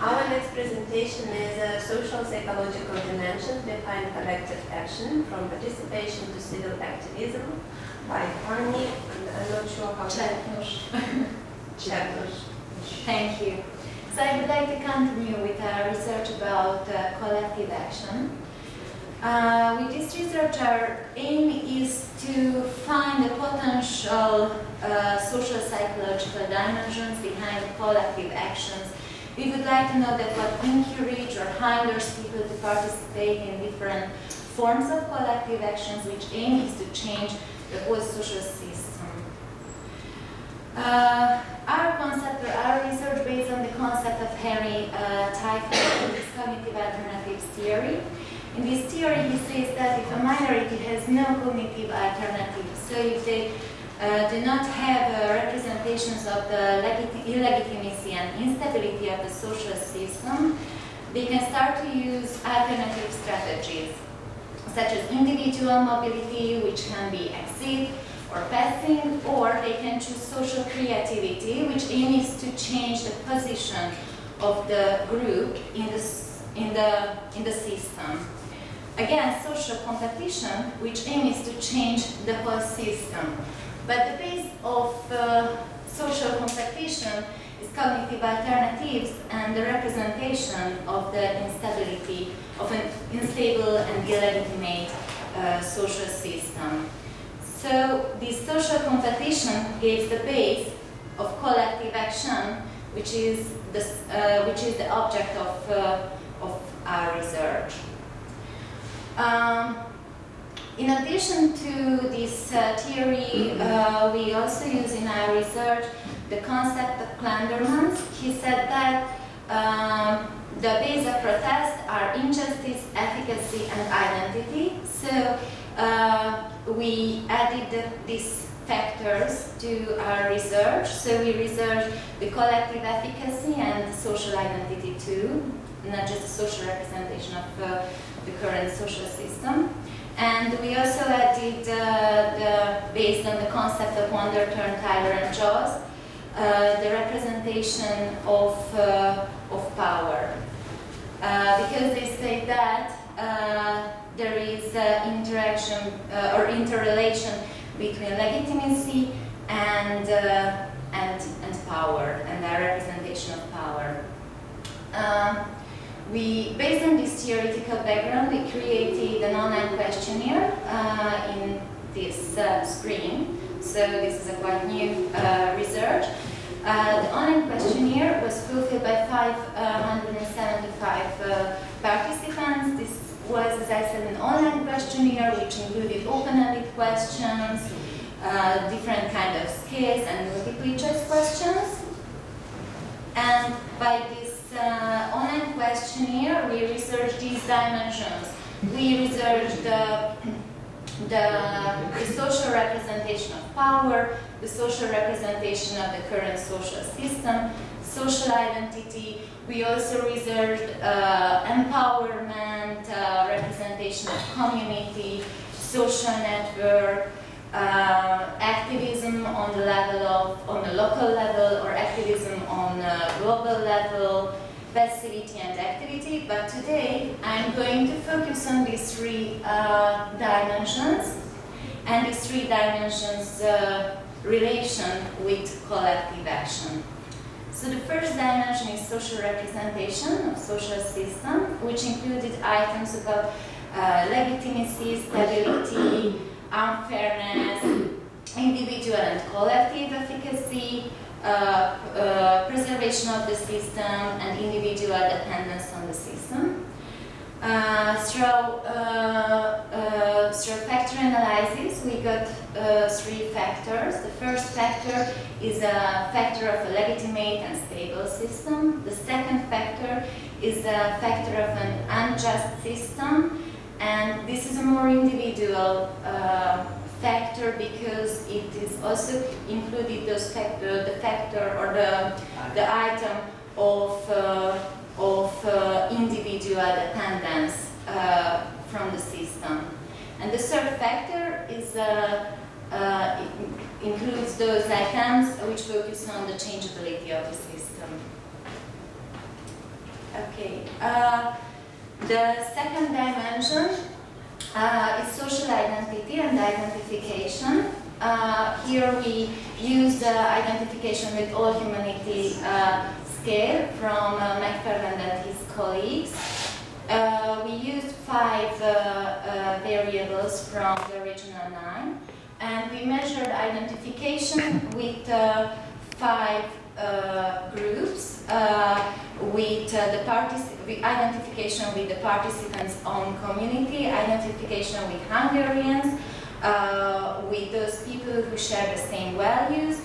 Our next presentation is a social psychological dimension behind collective action, from participation to civil activism, by Arnie, and I'm not sure how Chapter. Thank you. So I would like to continue with our research about collective action. With this research, our aim is to find the potential social psychological dimensions behind collective actions. We would like to know that what encourages or hinders people to participate in different forms of collective actions, which aim is to change the whole social system. Our concept, or our research, based on the concept of Henry Tyfon, is cognitive alternatives theory. In this theory, he says that if a minority has no cognitive alternative, so if they do not have representations of the illegitimacy and instability of the social system, they can start to use alternative strategies, such as individual mobility, which can be exit or passing, or they can choose social creativity, which aims to change the position of the group in the system. Again, social competition, which aims to change the whole system. But the base of social competition is cognitive alternatives and the representation of the instability of an unstable and illegitimate social system. So this social competition gives the base of collective action, which is the object of our research. In addition to this theory, we also use in our research the concept of Clendermans. He said that the base of protest are injustice, efficacy, and identity. So we added these factors to our research. So we researched the collective efficacy and the social identity too, not just the social representation of the current social system. And we also added, based on the concept of Wonder, Turn, Tyler, and Jaws, the representation of power. Because they say that there is interaction or interrelation between legitimacy and power, and the representation of power. Based on this theoretical background, we created an online questionnaire in this screen. So this is a quite new research. The online questionnaire was fulfilled by 575 participants. This was, as I said, an online questionnaire which included open-ended questions, different kind of scales, and multiple choice questions. And by this online questionnaire, we researched these dimensions. We researched the social representation of power, the social representation of the current social system, social identity. We also researched empowerment, representation of community, social network, activism on the local level, or activism on a global level, passivity and activity. But today I'm going to focus on these three dimensions, and these three dimensions relation with collective action. So the first dimension is social representation of social system, which included items about legitimacy, stability, unfairness, individual and collective efficacy, preservation of the system, and individual dependence on the system. Through factor analysis, we got three factors. The first factor is a factor of a legitimate and stable system. The second factor is a factor of an unjust system, and this is a more individual factor because it is also included the factor or the item of individual dependence from the system. And the third factor is includes those items which focus on the changeability of the system. Okay. The second dimension is social identity and identification. Here we use the identification with all humanity scale from McFarland and his colleagues. We used 5 variables from the original 9, and we measured identification with 5 groups, with identification with the participants' own community, identification with Hungarians, with those people who share the same values,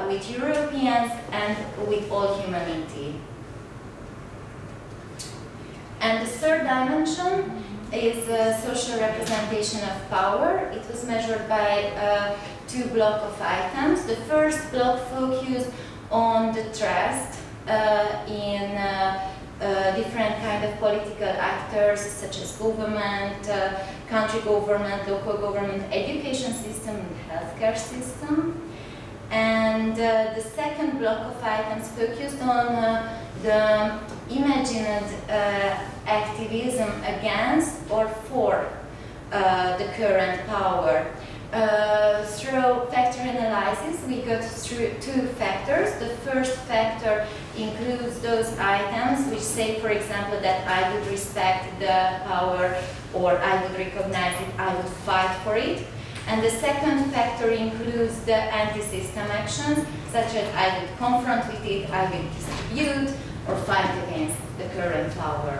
with Europeans, and with all humanity. And the third dimension is social representation of power. It was measured by 2 blocks of items. The first block focused on the trust in different kind of political actors such as government, country government, local government, education system, and healthcare system. And the second block of items focused on the imagined activism against or for the current power. Through factor analysis, we got through 2 factors. The first factor includes those items which say, for example, that I would respect the power, or I would recognize it, I would fight for it. And the second factor includes the anti-system actions, such as I would confront with it, I would dispute, or fight against the current power.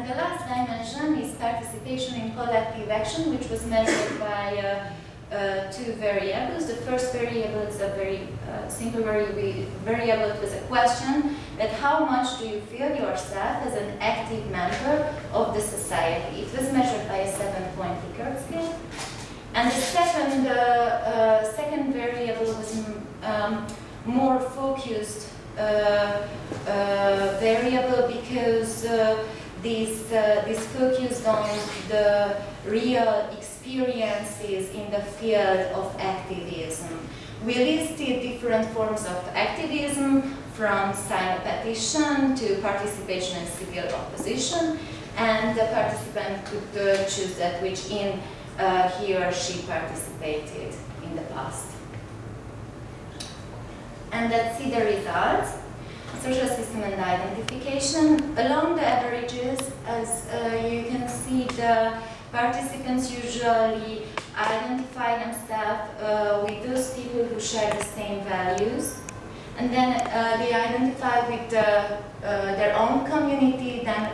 And the last dimension is participation in collective action, which was measured by two variables. The first variable is a very simple variable. It was a question that how much do you feel yourself as an active member of the society? It was measured by a 7-point Likert scale. And the second variable was more focused variable because this focused on the real experiences in the field of activism. We listed different forms of activism, from sign a petition to participation in civil opposition, and the participant could choose that which in he or she participated in the past. And let's see the results. Social system and identification. Along the averages, as you can see, the participants usually identify themselves with those people who share the same values. And then they identify with their own community, then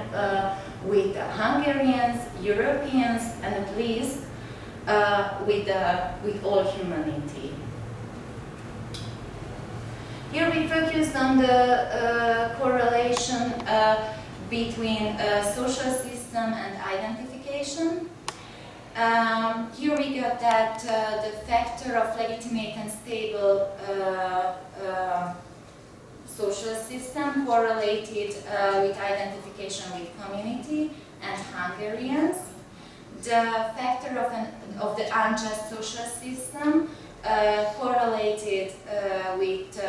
with Hungarians, Europeans, and at least with all humanity. Here we focused on the correlation between social system and identification. Here we got that the factor of legitimate and stable social system correlated with identification with community and Hungarians. The factor of the unjust social system correlated with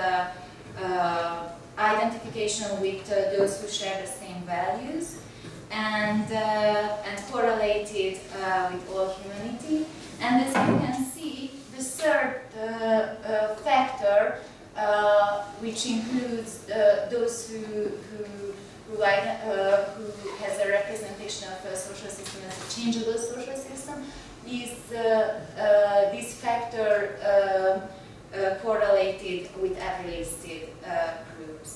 identification with those who share the same values, and correlated with all humanity. And as you can see, the third factor, which includes those who has a representation of a social system as a changeable social system, is this factor correlated with every listed groups.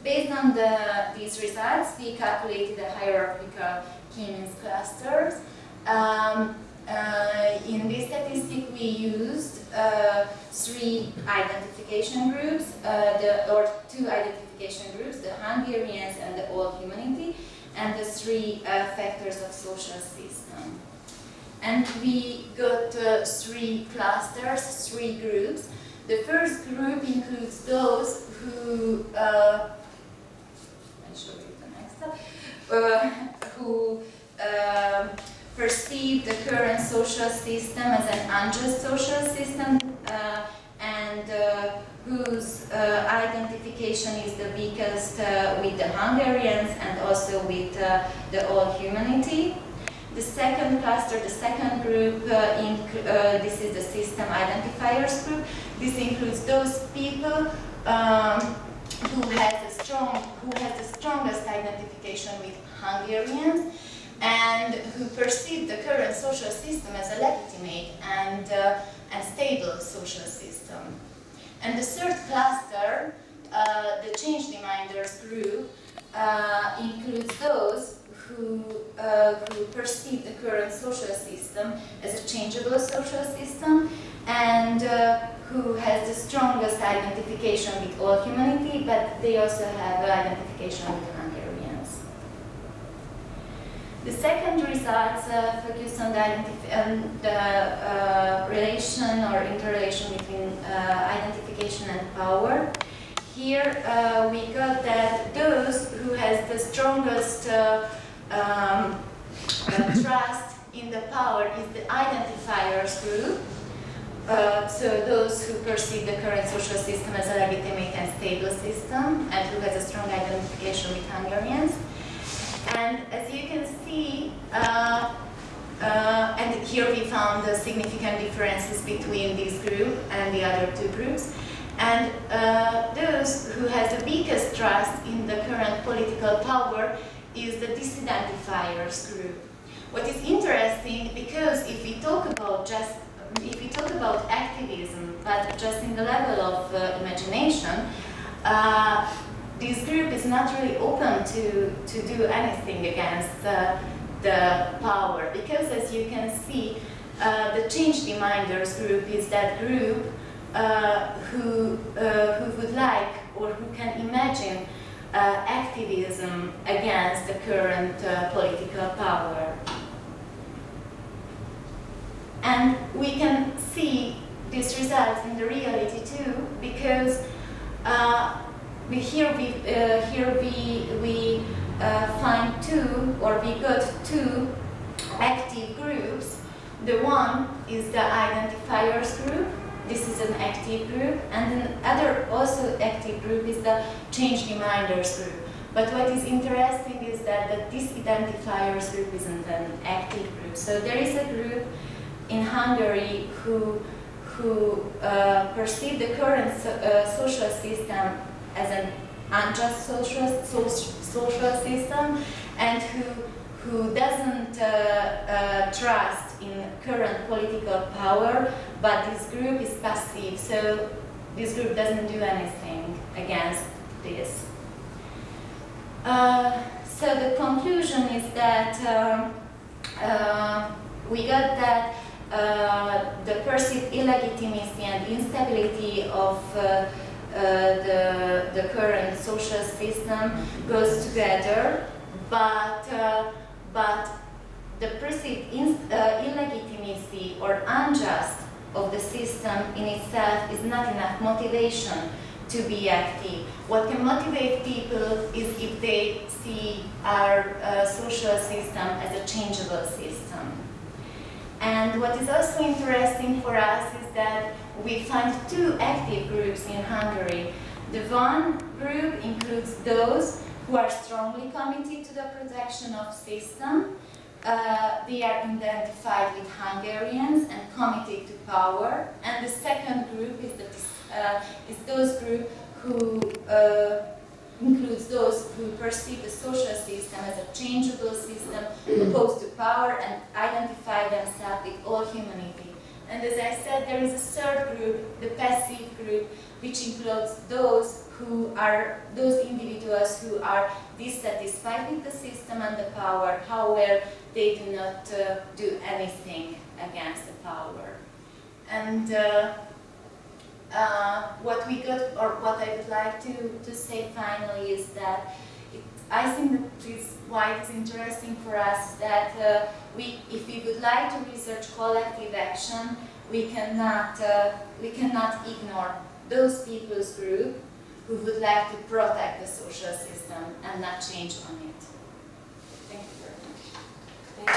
Based on these results, we calculated the hierarchical key-means clusters. In this statistic, we used 3 identification groups, or 2 identification groups, the Hungarians and the all humanity, and the 3 factors of social system. And we got 3 clusters, 3 groups. The first group includes those who, I'll show you the next step, who perceive the current social system as an unjust social system, and whose identification is the weakest with the Hungarians and also with the all humanity. The second cluster, the second group, this is the system identifiers group. This includes those people who has the strongest identification with Hungarians and who perceive the current social system as a legitimate and stable social system. And the third cluster, the change demanders group, includes those who perceive the current social system as a changeable social system and who has the strongest identification with all humanity, but they also have identification with Hungarians. The second results focus on the relation or interrelation between identification and power. Here we got that those who has the strongest trust in the power is the identifiers group. So those who perceive the current social system as a legitimate and stable system and who has a strong identification with Hungarians. And as you can see, and here we found the significant differences between this group and the other 2 groups. And those who has the weakest trust in the current political power is the disidentifiers group. What is interesting, because if we talk about activism, but just in the level of imagination, this group is not really open to do anything against the power, because as you can see, the change demanders group is that group who would like or who can imagine activism against the current political power. And we can see this result in the reality too, because here we find we got two active groups. The one is the Identifiers group. This is an active group, and another also active group is the change demanders group. But what is interesting is that this Identifiers group isn't an active group. So there is a group in Hungary who perceive the current social system as an unjust social system, and who doesn't trust in current political power, but this group is passive, so this group doesn't do anything against this. So the conclusion is that we got that the perceived illegitimacy and instability of the current social system goes together, but the perceived illegitimacy or unjust of the system in itself is not enough motivation to be active. What can motivate people is if they see our social system as a changeable system. And what is also interesting for us is that we find two active groups in Hungary. The one group includes those who are strongly committed to the protection of system. They are identified with Hungarians and committed to power. And the second group is those group who includes those who perceive the social system as a changeable system opposed to power and identify themselves with all humanity. And as I said, there is a third group, the passive group, which includes those individuals who are dissatisfied with the system and the power, however, they do not do anything against the power. And what we got, or what I would like to say finally, is that I think that is why it's interesting for us that if we would like to research collective action, we cannot ignore those people's group who would like to protect the social system and not change on it. Thank you very much. Thank you.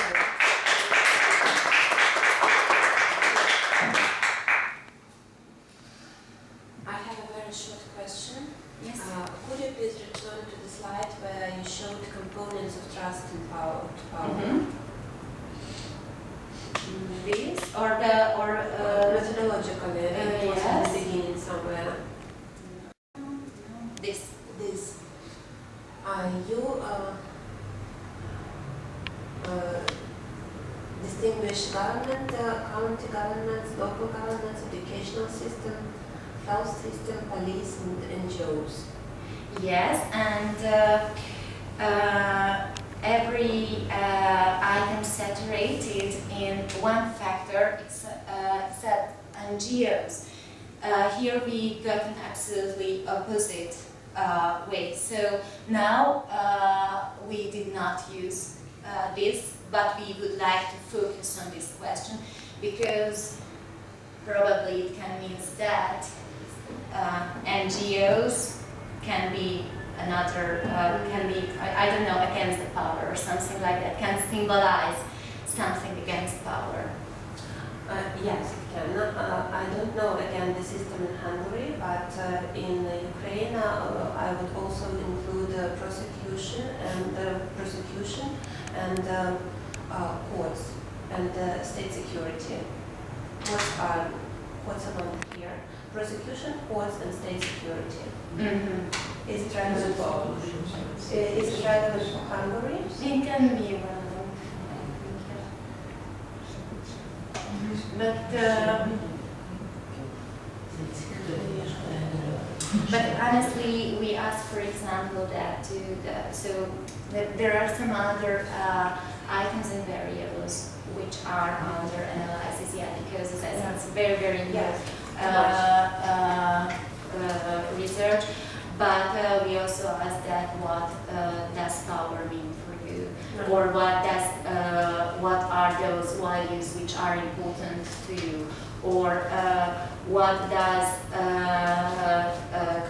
I have a very short question. Yes. Could you please return to the slide where you showed components of trust and power? This or methodologically, it was at the beginning somewhere. This. You distinguish government, county governments, local governments, educational system, health system, police, and NGOs. Yes, and every item saturated in one factor except NGOs. Here we got an absolutely opposite way. So now we did not use this, but we would like to focus on this question because probably it can mean that NGOs can be another, I don't know, against the power or something like that, can symbolize something against power. Yes, it can. I don't know again the system in Hungary, but in Ukraine I would also include prosecution and courts and state security. What's among here? Prosecution, courts, and state security. Mm-hmm. Is it relevant for? Is it relevant for Hungary? It can be relevant. But But honestly, we asked, for example, that to there are some other items and variables which are under analysis yet, because as I said, it's very, very new research. But we also asked that what does power mean for you, or what are those values which are important to you, or what does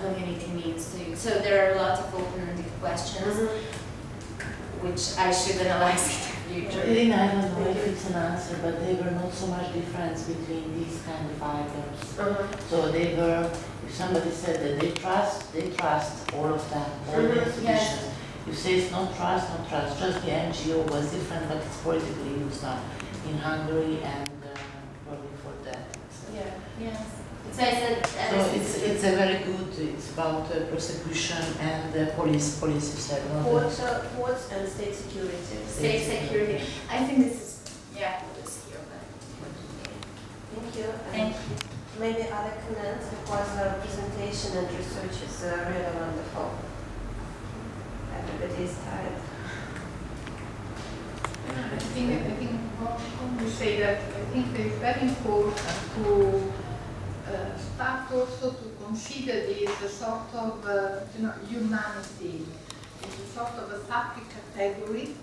community means to you. So there are a lot of open-ended questions which I should analyze in the future. Irina, I don't know if it's an answer, but there were not so much difference between these kind of items. So they were, if somebody said that they trust all of them, all the institutions. Yes. You say it's not trust, just the NGO was different, but it's politically used now in Hungary and probably for that. Yeah. Yes. So it's a very good, it's about prosecution and police you said. Courts and state security. State security. I think this is, this here. Thank you. Thank you. Maybe other comments, because our presentation and research is really wonderful. Everybody is tired. I think when we say that, I think that it's very important to start also to consider this a sort of humanity, as a sort of a subcategory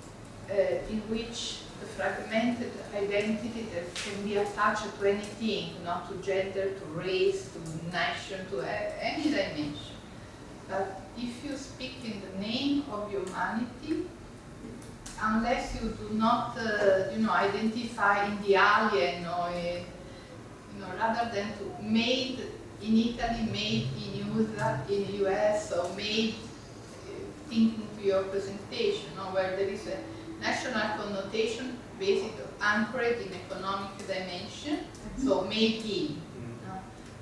in which the fragmented identity that can be attached to anything, not to gender, to race, to nation, to any dimension. But if you speak in the name of humanity, unless you do not, identify in the alien or, rather than to made in Italy, made in US, or made thinking to your presentation, where there is a national connotation based anchored in economic dimension, so made in.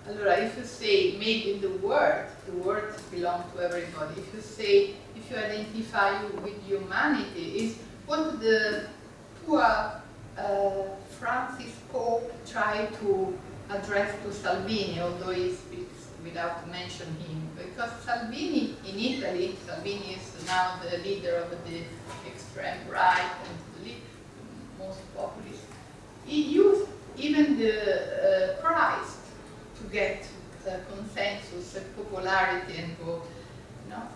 Allora, if you say made in the words belong to everybody. If you say, if you identify with humanity, is what the poor Francis Pope tried to address to Salvini, although he speaks without mentioning him. Because Salvini in Italy, Salvini is now the leader of the extreme right and the most populist. He used even the Christ to get consensus and popularity and vote.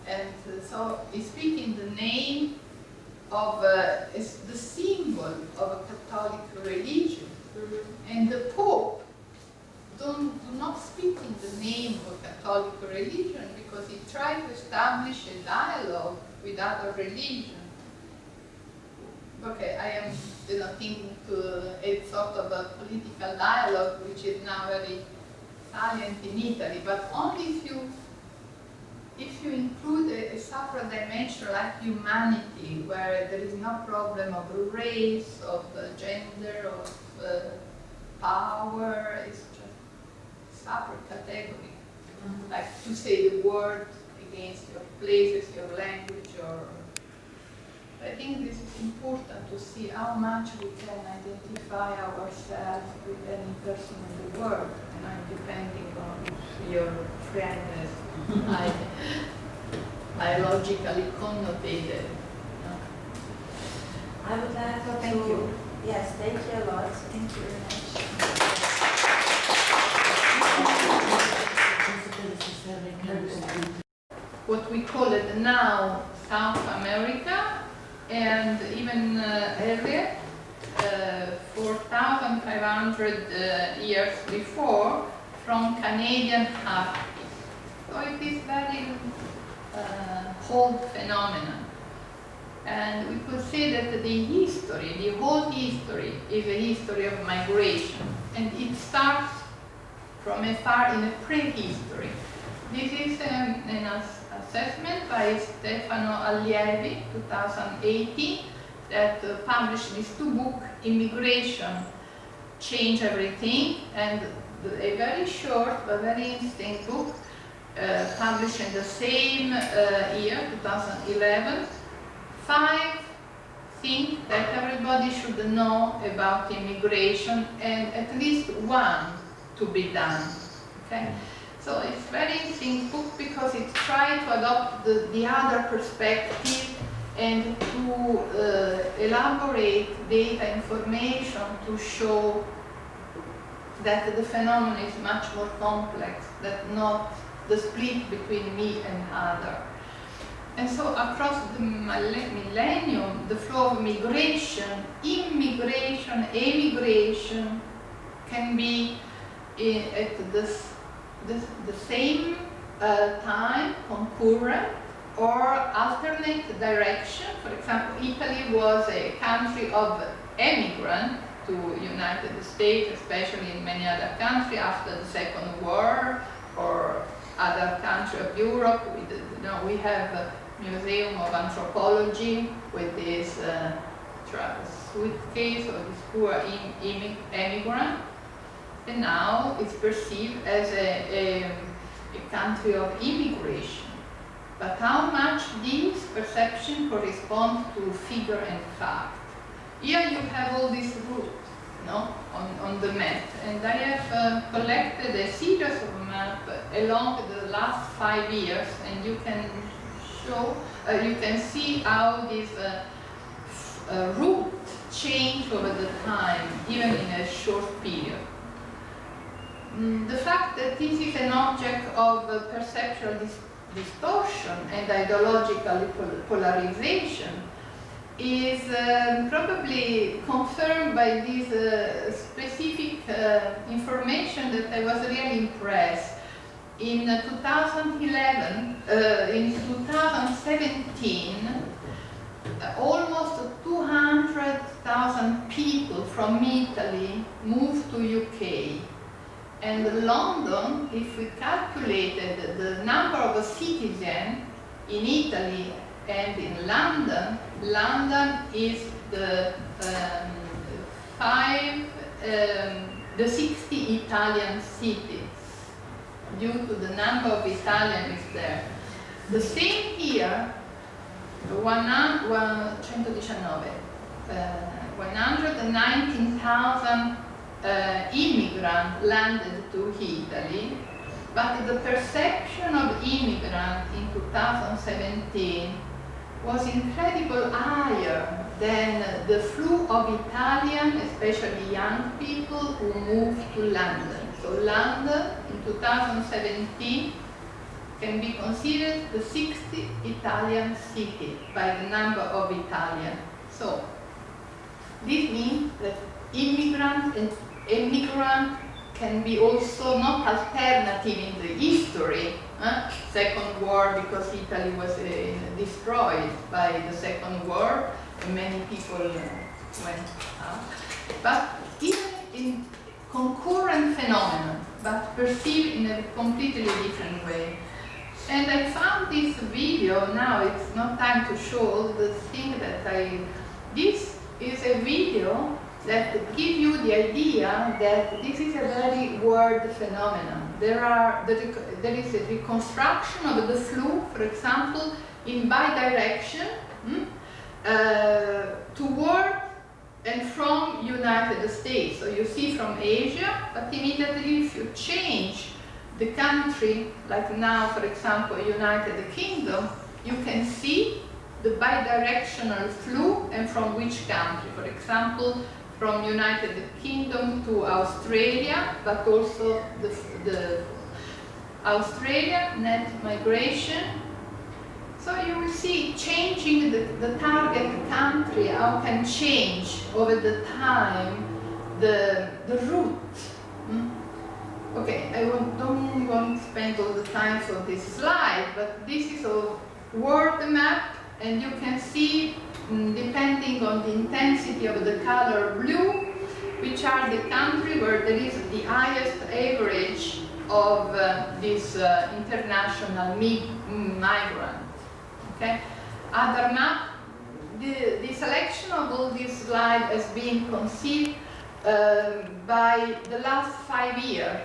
And so he speaks in the name of the symbol of a Catholic religion. And the Pope do not speak in the name of a Catholic religion, because he tried to establish a dialogue with other religions. Okay, I am thinking to a sort of a political dialogue which is now very salient in Italy, but only if you include a separate dimension like humanity, where there is no problem of race, of gender, of power, it's just a separate category. Like to say the word against your places, your language, or... I think this is important to see how much we can identify ourselves with any person in the world, depending on your friend is biologically connotated. I would like to thank you. Yes, thank you a lot. Thank you very much. What we call it now South America, and even earlier, 4,500 years before, from Canadian Arctic. So it is very old phenomenon. And we could say that the history, the whole history, is a history of migration. And it starts from afar in a prehistory. This is an assessment by Stefano Allievi, 2018, that published these two books, Immigration, Change Everything, and a very short but very interesting book published in the same year, 2011, 5 things that everybody should know about immigration, and at least one to be done. Okay? So it's very interesting book because it tries to adopt the other perspective and to elaborate data information to show that the phenomenon is much more complex, that not the split between me and other. And so across the millennium, the flow of migration, immigration, emigration can be at the same time, concurrent, or alternate direction. For example, Italy was a country of emigrant to United States, especially in many other countries after the Second War, or other countries of Europe. We have a Museum of Anthropology with this suitcase of this poor immigrant, and now it's perceived as a country of immigration. But how much this perception corresponds to figure and fact? Here you have all these routes, on the map, and I have collected a series of maps along the last 5 years, and you can see how this route changed over the time, even in a short period. The fact that this is an object of perceptual distortion and ideological polarization is probably confirmed by this specific information that I was really impressed. In 2011, in 2017, almost 200,000 people from Italy moved to UK. And London, if we calculated the number of citizens in Italy and in London, London is the 60 Italian cities, due to the number of Italians there. The same here, 119,000 immigrants landed to Italy, but the perception of immigrants in 2017 was incredibly higher than the flow of Italians, especially young people who moved to London. So London in 2017 can be considered the 60th Italian city by the number of Italians. So this means that immigrant and emigrant can be also not alternative in the history. Second War, because Italy was destroyed by the Second War, and many people went out. But even in concurrent phenomenon, but perceived in a completely different way. And I found this video, now it's not time to show all the things that this is a video that gives you the idea that this is a very weird phenomenon. There is a reconstruction of the flow, for example, in bidirection toward and from United States. So you see from Asia, but immediately if you change the country, like now, for example, United Kingdom, you can see the bidirectional flow and from which country. For example, from United Kingdom to Australia, but also the Australia net migration. So you will see changing the target country, how can change over the time the route. Okay, I don't want to spend all the time for this slide, but this is a world map, and you can see, depending on the intensity of the color blue, which are the countries where there is the highest average of this international migrant. Okay? Other map, the selection of all these slides has been conceived by the last 5 years,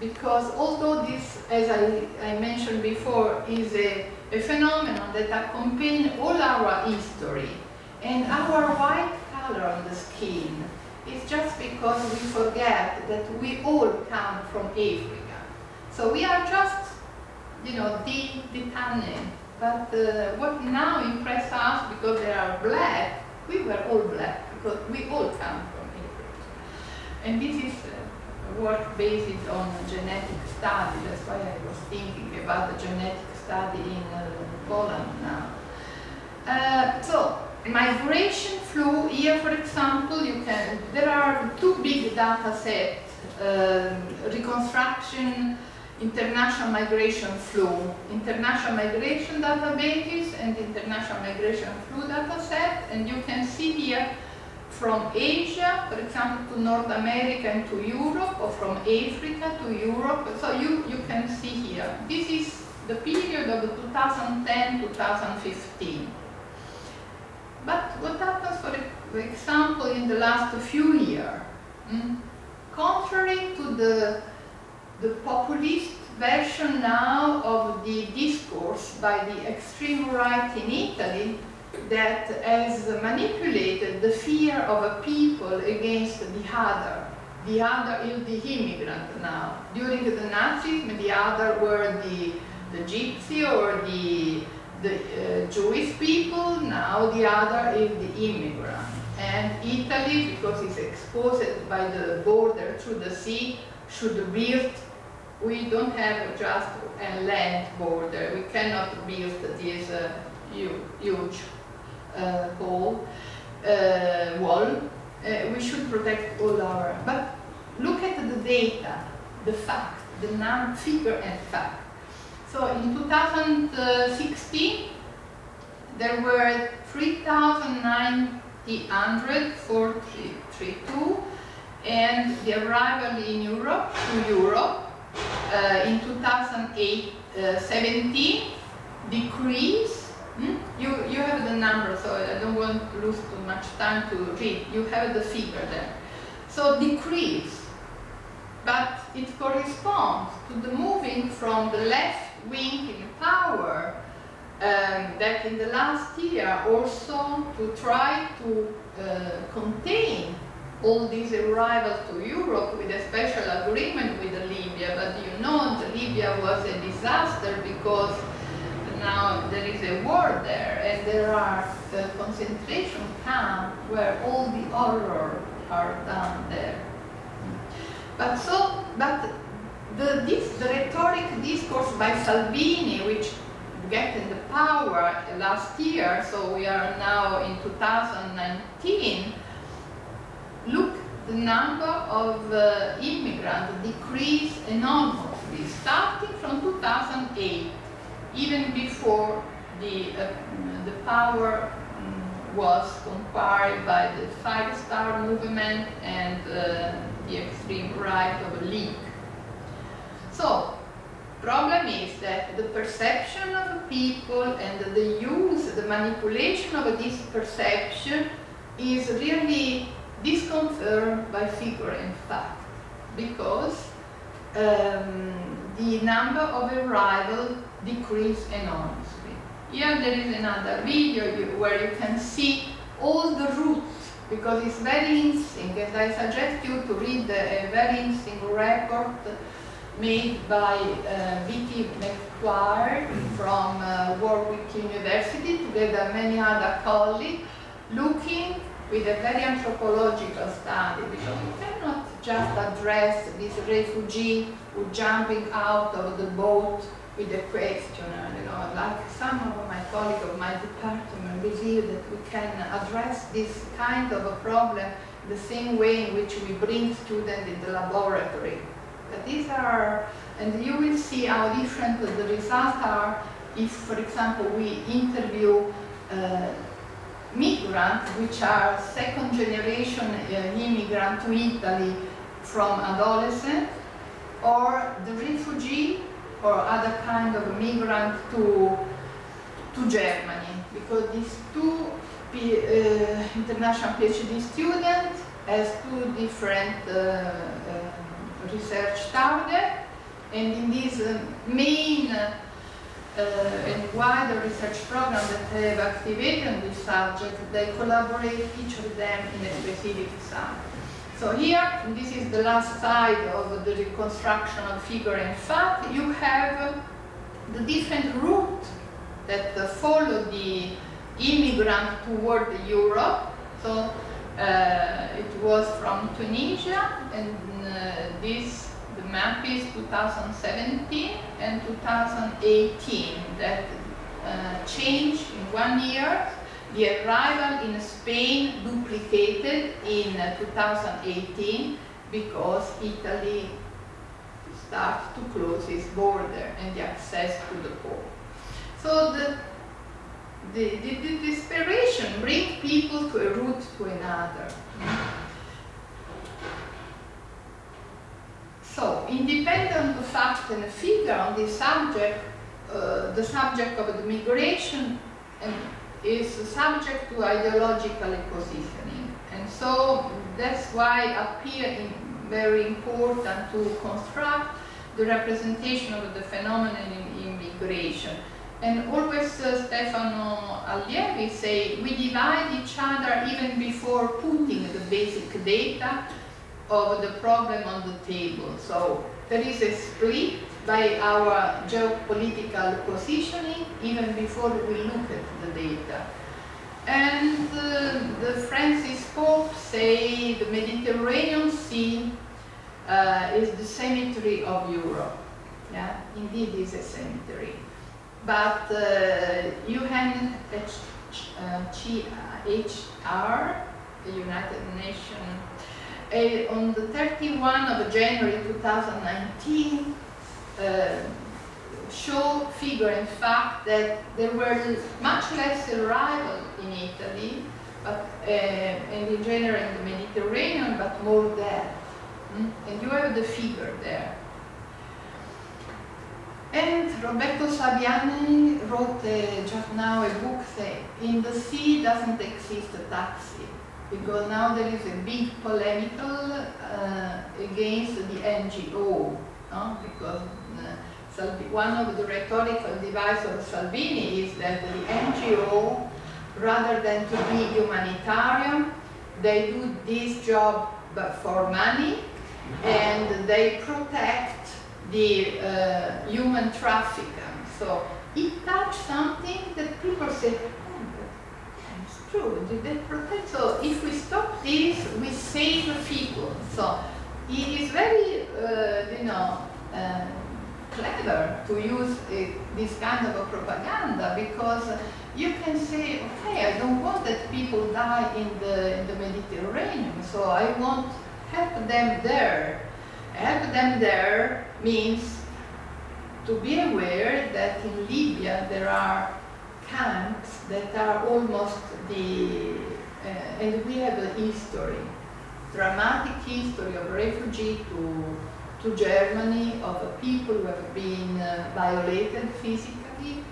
because although this, as I mentioned before, is a phenomenon that accompanies all our history, and our white color on the skin is just because we forget that we all come from Africa. So we are just, the tannin. But what now impressed us, because they are black, we were all black, because we all come from Egypt. And this is work based on genetic study. That's why I was thinking about the genetic study in Poland now. So migration flow here, for example, there are two big data sets, reconstruction, international migration flow, international migration databases and international migration flow data set, and you can see here from Asia, for example, to North America and to Europe, or from Africa to Europe. So you can see here, this is the period of 2010-2015. But what happens, for example, in the last few years? Contrary to the populist version now of the discourse by the extreme right in Italy, that has manipulated the fear of a people against the other. The other is the immigrant now. During the Nazism, the other were the Gypsy or the Jewish people. Now the other is the immigrant. And Italy, because it's exposed by the border through the sea, should build. We don't have just a land border. We cannot build this huge wall. We should protect all our. But look at the data, the fact, the figure and fact. So in 2016, there were 3,942, and the arrival in Europe, in 2017 decrease. You have the number, so I don't want to lose too much time to read. You have the figure there. So decrease, but it corresponds to the moving from the left wing in power that in the last year also to try to contain all these arrivals to Europe with a special agreement with Libya. But Libya was a disaster because now there is a war there, and there are the concentration camps where all the horror are done there. But the rhetoric discourse by Salvini, which get in the power last year, so we are now in 2019, look, the number of immigrants decreased enormously, starting from 2008, even before the power was conquered by the Five-Star Movement and the extreme right of a league. So, problem is that the perception of people and the manipulation of this perception is really disconfirmed by figure and fact, because the number of arrivals decreased enormously. Here there is another video where you can see all the routes, because it's very interesting, and I suggest you to read a very interesting report made by Vicky McQuire from Warwick University, together with many other colleagues, looking with a very anthropological study, because you cannot just address this refugee who jumping out of the boat with a questionnaire. Like some of my colleagues of my department believe that we can address this kind of a problem the same way in which we bring students in the laboratory. But these are, and you will see how different the results are if, for example, we interview migrants, which are second generation immigrant to Italy from adolescent, or the refugee or other kind of migrant to Germany, because these two international PhD students has two different research targets, and in this main and wider research program that they have activated on this subject, they collaborate each of them in a specific subject. So here, this is the last side of the reconstruction of figure and fact. You have the different route that follow the immigrant toward Europe. So it was from Tunisia, and the map is 2017 and 2018 that changed in 1 year. The arrival in Spain duplicated in 2018 because Italy started to close its border and the access to the port. So the desperation brings people to a route to another. So, independent of fact and figure on this subject, the subject of the migration is subject to ideological positioning. And so that's why it appears very important to construct the representation of the phenomenon in immigration. And always Stefano Allievi say, we divide each other even before putting the basic data of the problem on the table. So there is a split by our geopolitical positioning even before we look at the data. And the Francis Pope say the Mediterranean Sea is the cemetery of Europe. Yeah, indeed is a cemetery. But UNHCR, the United Nations, on the 31 of January 2019, show figure in fact that there were much less arrival in Italy, but and in general in the Mediterranean, but more death. And you have the figure there. And Roberto Saviani wrote just now a book saying, in the sea doesn't exist a taxi, because now there is a big polemical against the NGO, no? Because one of the rhetorical devices of Salvini is that the NGO, rather than to be humanitarian, they do this job but for money, and they protect the human trafficking. So it touched something that people say, oh, it's true, did they protect? So if we stop this, we save people. So it is very, clever to use this kind of a propaganda, because you can say, okay, I don't want that people die in the Mediterranean, so I want help them there. Help them there means to be aware that in Libya there are camps that are almost and we have a history, dramatic history of refugee to Germany, of people who have been violated physically,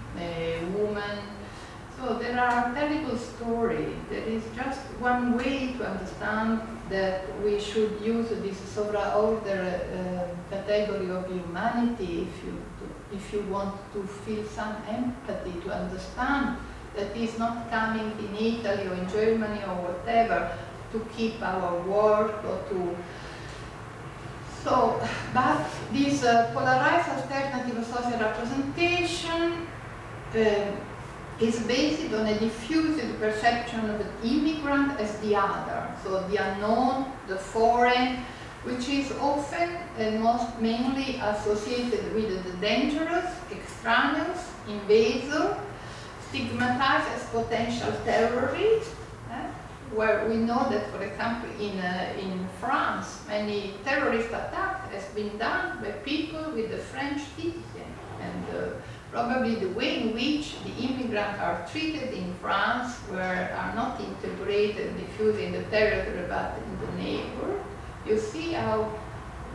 women. So there are terrible stories. There is just one way to understand that we should use this order category of humanity if you want to feel some empathy, to understand that it's not coming in Italy or in Germany or whatever to keep our work or to. So, but this polarized alternative social representation is based on a diffused perception of the immigrant as the other, so the unknown, the foreign, which is often and most mainly associated with the dangerous, extraneous, invasive, stigmatized as potential terrorists, where we know that, for example, in France, many terrorist attacks has been done by people with the French citizen, and probably the way in which the immigrants are treated in France, where are not integrated, diffused in the territory, but in the neighbor. You see how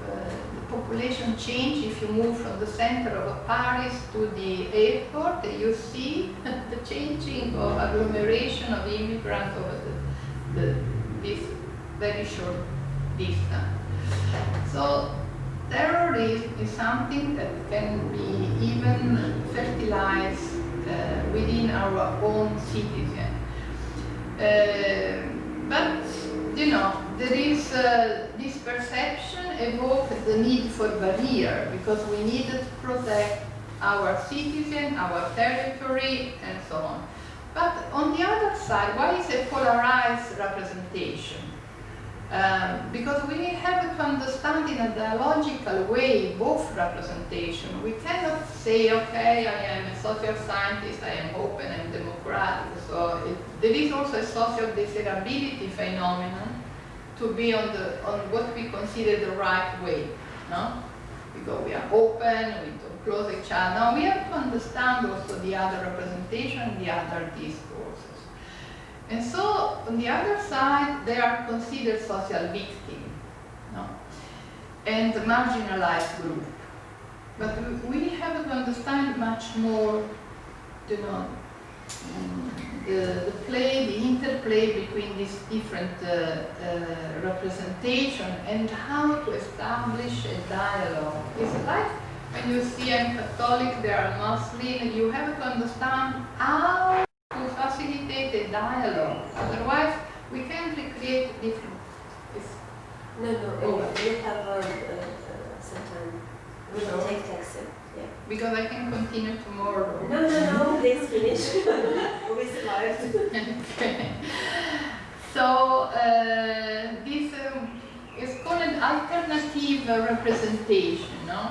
the population change if you move from the center of Paris to the airport. You see the changing of agglomeration of immigrants over this very short distance. So terrorism is something that can be even fertilized within our own citizens. But, there is this perception evoked the need for barrier, because we needed to protect our citizen, our territory, and so on. But on the other side, why is a polarized representation? Because we have to understand in a dialogical way both representation. We cannot say, okay, I am a social scientist, I am open and democratic. So there is also a social desirability phenomenon to be on what we consider the right way, no? Because we are open, we don't close each other. Now we have to understand also the other representation, the other discourses. And so, on the other side, they are considered social victims, no? And marginalized group. But we have to understand much more, you know, the play, the interplay between these different representation and how to establish a dialogue. It's like when you see a Catholic, they are Muslim, you have to understand how to facilitate a dialogue. Otherwise, we can't recreate different. No, we have some time. We will take taxi. Yeah. Because I can continue tomorrow. No, please finish. We survived. Okay. So, this is called an alternative representation, no?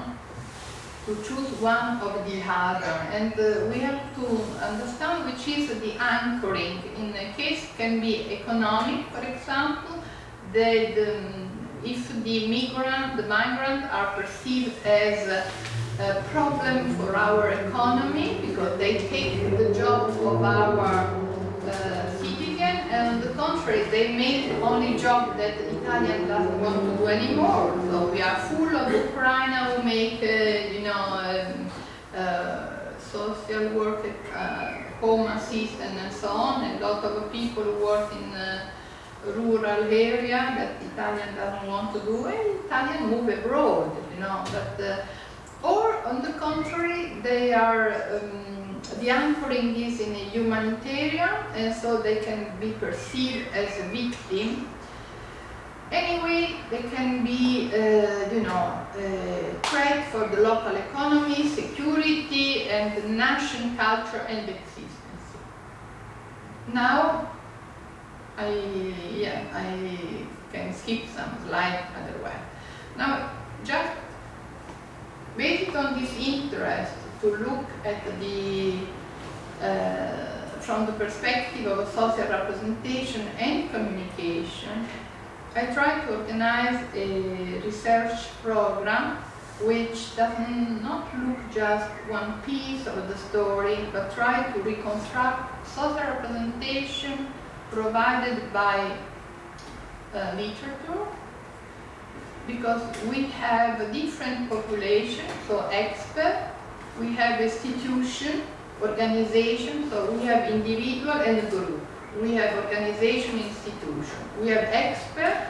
To choose one of the other, and we have to understand which is the anchoring. In a case can be economic, for example, if the migrant are perceived as a problem for our economy because they take the job of our citizen, and on the contrary, they make only job that the Italian doesn't want to do anymore. So we are full of Ukraine who make, social work, home assistant and so on, and a lot of people who work in rural area that Italian doesn't want to do, and Italian move abroad, you know. But or on the contrary, they are the anchoring is in a humanitarian, and so they can be perceived as a victim. Anyway, they can be, threat for the local economy, security, and the nation, culture, and existence. Now, I can skip some slides otherwise. Now, just based on this interest to look at the from the perspective of social representation and communication, I try to organize a research program which does not look just one piece of the story, but try to reconstruct social representation provided by literature, because we have a different population, so expert, we have institution, organization, so we have individual and group. We have organization, institution. We have expert,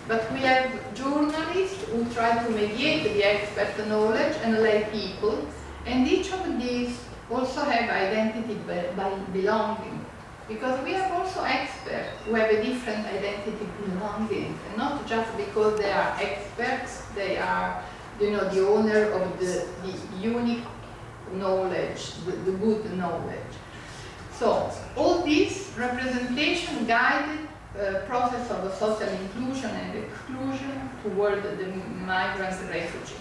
but we have journalists who try to mediate the expert knowledge and lay people. And each of these also have identity by belonging. Because we have also experts who have a different identity belonging. And not just because they are experts, they are, the owner of the unique knowledge, the good knowledge. So, all this representation guided process of social inclusion and exclusion toward the migrant refugee.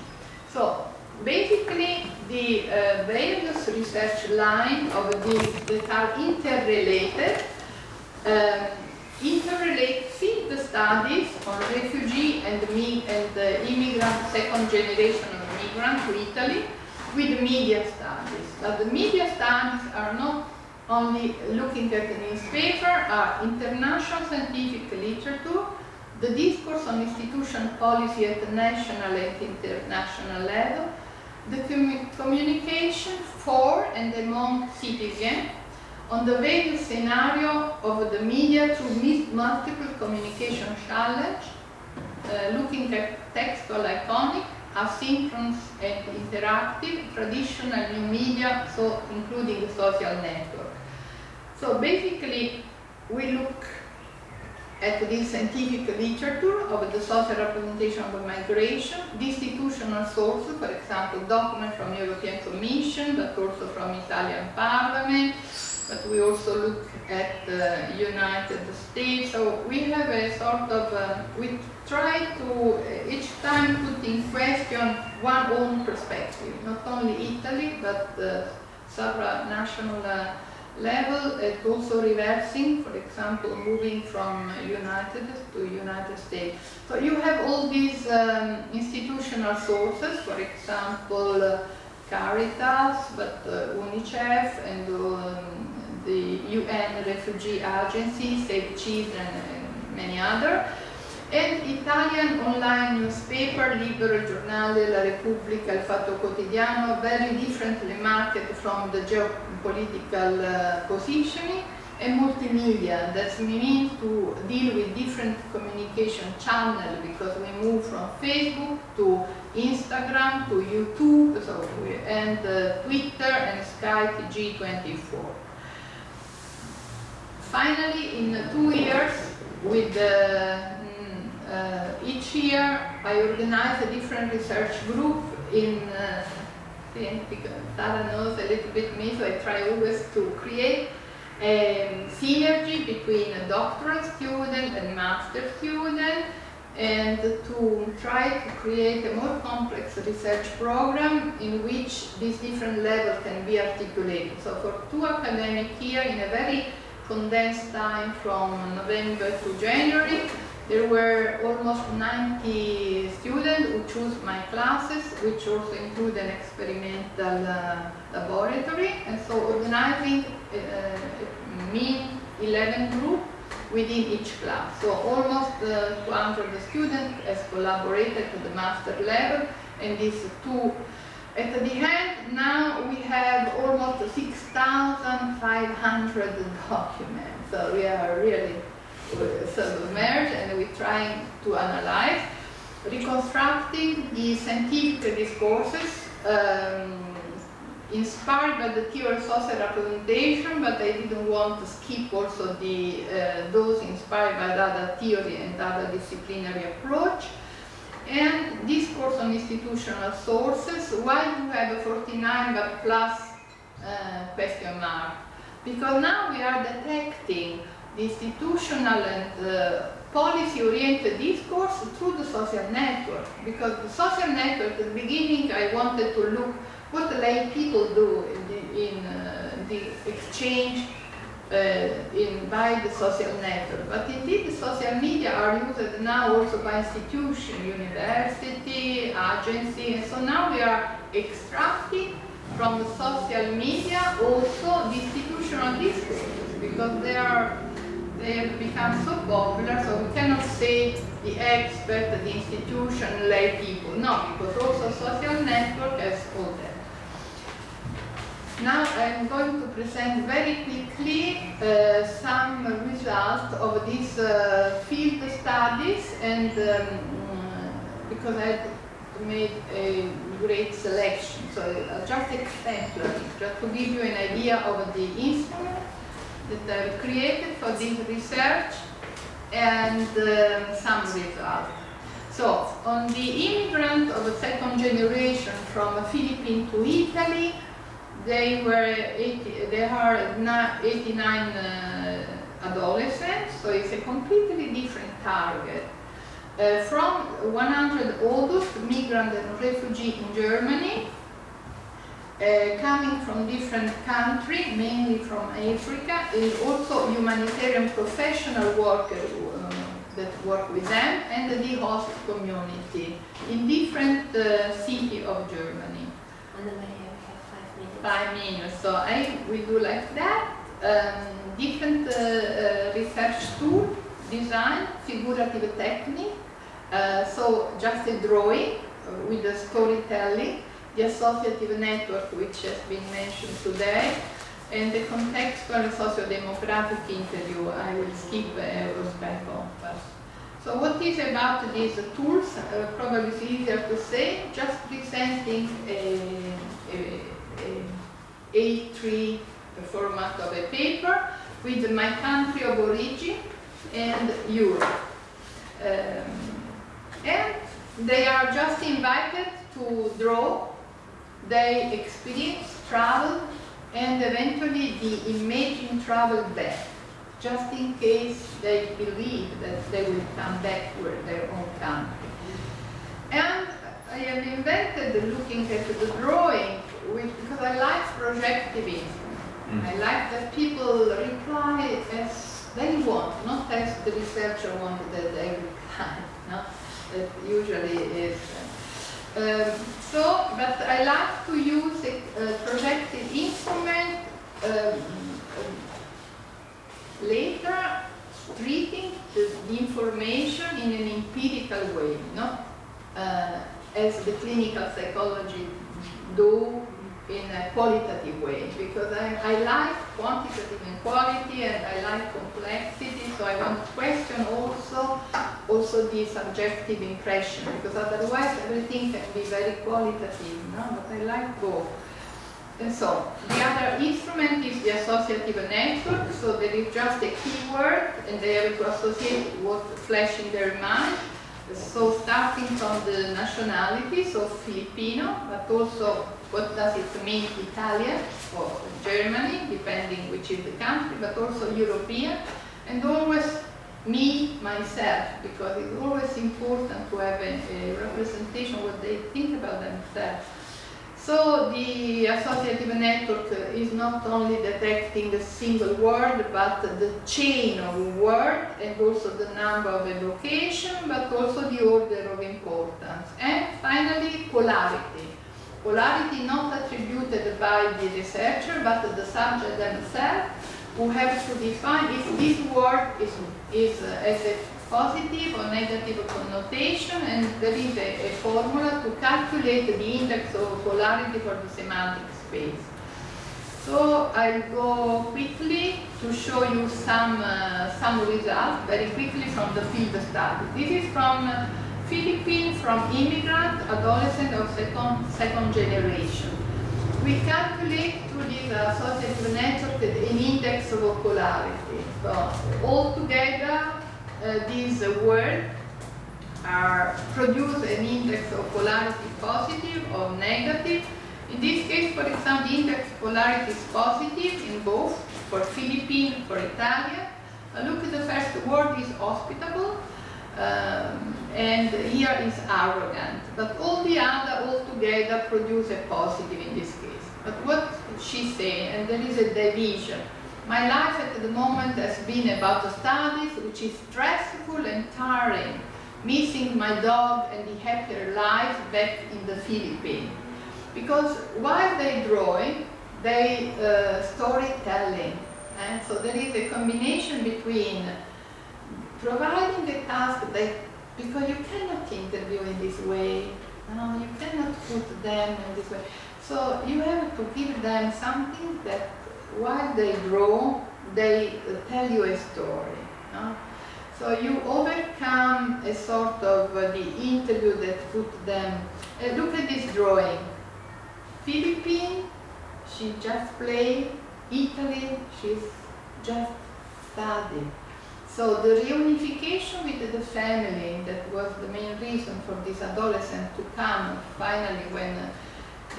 So, basically, the various research lines of these that are interrelated, field studies on refugee and immigrant, second generation of migrant to Italy, with media studies. But the media studies are not only looking at the newspaper, are international scientific literature, the discourse on institution policy at the national and international level, the communication for and among citizens, on the various scenario of the media through multiple communication challenge, looking at textual, iconic, asynchronous and interactive, traditional new media, so including the social network. So basically, we look at the scientific literature of the social representation of migration, the institutional sources, for example, documents from European Commission, but also from Italian Parliament, but we also look at the United States. So we have a sort of, we try to each time put in question one own perspective, not only Italy, but supranational level, and also reversing, for example, moving from United to United States. So you have all these institutional sources, for example, Caritas, but UNICEF and the UN Refugee Agency, Save Children, and many others. And Italian online newspaper, Libero, Giornale, La Repubblica, Il Fatto Quotidiano, very differently marked from the geopolitical positioning, and multimedia. That means to deal with different communication channels, because we move from Facebook to Instagram to YouTube, and Twitter and Skype G24. Finally, in 2 years, with each year I organize a different research group in Tara knows a little bit me, so I try always to create a synergy between a doctoral student and master student, and to try to create a more complex research program in which these different levels can be articulated. So for 2 academic years, in a very condensed time from November to January, there were almost 90 students who chose my classes, which also include an experimental laboratory, and so organizing a mean 11 group within each class. So almost 200 students has collaborated at the master level, and these two. At the end, now we have almost 6,500 documents. So we are really submerged, and we're trying to analyze, reconstructing the scientific discourses inspired by the theory of social representation, but I didn't want to skip also those inspired by the other theory and other disciplinary approach. And discourse on institutional sources. Why do you have a 49 but plus question mark? Because now we are detecting the institutional and policy-oriented discourse through the social network. Because the social network, at the beginning, I wanted to look what the lay people do in the exchange by the social network. But indeed, the social media are used now also by institutions, university, agency, and so now we are extracting from the social media also the institutional discourses, because they have become so popular, so we cannot say the expert, the institution, lay people. No, because also social network has all that. Now I'm going to present very quickly some results of these field studies, and because I had made a great selection, so just exemplary, just to give you an idea of the instrument that I've created for this research, and some results. So, on the immigrant of the second generation from Philippines to Italy, they are 89 adolescents, so it's a completely different target. From 100 oldest migrant and refugee in Germany, coming from different countries, mainly from Africa, and also humanitarian professional workers that work with them, and the host community in different cities of Germany. Anna Maria, we have 5 minutes. 5 minutes, so I will do like that. Different research tool, design, figurative technique, so just a drawing with the storytelling, the associative network which has been mentioned today, and the contextual socio-demographic interview. I will skip Eurospeco first. So what is about these tools? Probably it's easier to say, just presenting a A3 format of a paper with my country of origin, and Europe. And they are just invited to draw. They experience travel and eventually the imagine travel back, just in case they believe that they will come back to their own country. And I have invented looking at the drawing because I like projectivism. I like that people reply as they want, not as the researcher wanted that they reply. No? That usually is. But I like to use a projective instrument later, treating the information in an empirical way, not as the clinical psychology do in a qualitative way, because I like quantitative and quality, and I like complexity, so I want to question also the subjective impression, because otherwise everything can be very qualitative, no? But I like both. And so, the other instrument is the associative network, so there is just a keyword, and they have to associate what flash in their mind. So starting from the nationality, so Filipino, but also what does it mean Italian or Germany, depending which is the country, but also European, and always me, myself, because it's always important to have a representation of what they think about themselves. So the associative network is not only detecting a single word, but the chain of word, and also the number of evocation, but also the order of importance. And finally, polarity. Polarity not attributed by the researcher, but the subject themselves, who have to define if this word has a positive or negative connotation, and there is a formula to calculate the index of polarity for the semantic space. So I'll go quickly to show you some results very quickly from the field study. This is from Philippines, from immigrant adolescent of second generation. We calculate through this associative network an index of polarity. So altogether, these words produce an index of polarity positive or negative. In this case, for example, the index of polarity is positive in both, for Philippine, for Italian. Look at the first word is hospitable, and here is arrogant. But all the other altogether produce a positive in this case. But what she say, and there is a division. My life at the moment has been about studies, which is stressful and tiring, missing my dog and the happier life back in the Philippines. Because while they drawing, they storytelling. And so there is a combination between providing the task that, because you cannot interview in this way, no, you cannot put them in this way. So you have to give them something that while they draw, they tell you a story. No? So you overcome a sort of the interview that put them. Look at this drawing. Philippines, she just played. Italy, she's just studied. So the reunification with the family, that was the main reason for this adolescent to come finally when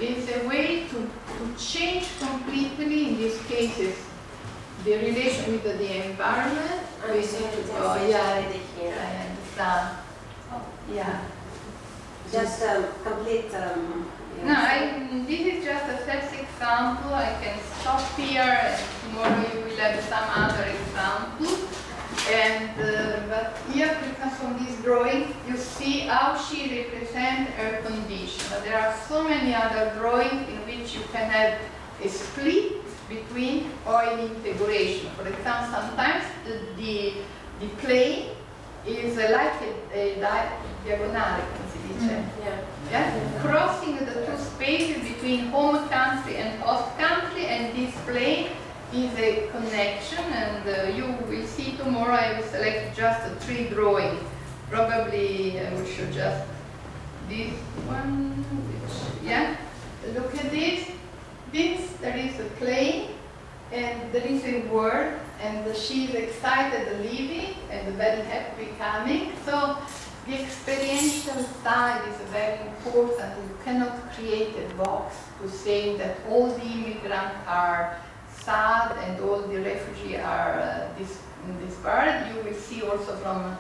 is a way to change completely, in these cases, the relation with the environment. I'm sorry, I understand. Oh, yeah. Just complete. No, this is just a first example. I can stop here, and tomorrow you will have some other examples. And but here, because from this drawing, you see how she represents her condition. There are so many other drawings in which you can have a split between oil integration. For example, sometimes the plane is like a diagonale, come si dice? Yeah? Crossing the two spaces between home country and host country, and this plane is a connection, and you will see tomorrow. I will select just 3 drawings. Probably I will show just this one, which, yeah, look at this. There is a plane, and there is a word, and she is excited living, and very happy coming. So the experiential side is very important. You cannot create a box to say that all the immigrants are sad and all the refugees are disparate. You will see also from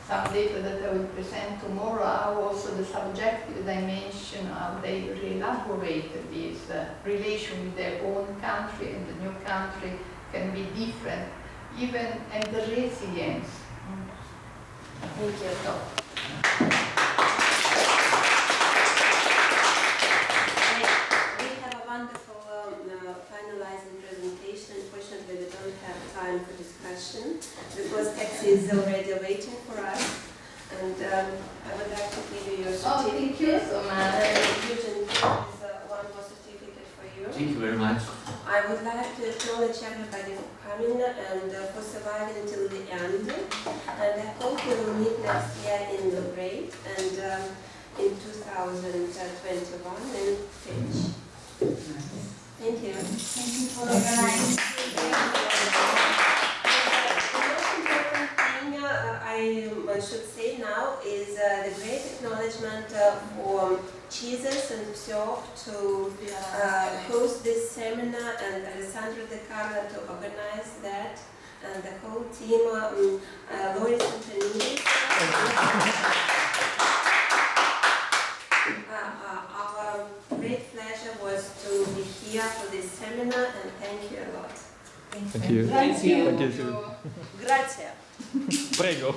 some data that I will present tomorrow how also the subjective dimension, how they elaborate this relation with their own country and the new country can be different, even and the resilience. Thank you. So, we have a wonderful finalizing presentation. Unfortunately, we don't have time for discussion because taxi is already waiting for us. And I would like to give you your certificate. oh, thank you so much. Eugene, there is one more certificate for you. Thank you very much. I would like to acknowledge everybody for coming and for surviving until the end. And I hope we will meet next year in Belgrade and in 2021 in Finch. Thank you. Thank you for organizing. I should say now is the great acknowledgement for Jesus and Psov to host this seminar and Alessandro De Carla to organize that and the whole team, Loris Antonidis. Our great pleasure was to be here for this seminar and thank you a lot. Thank you. Thank you. Thank you. Grazie. Prego.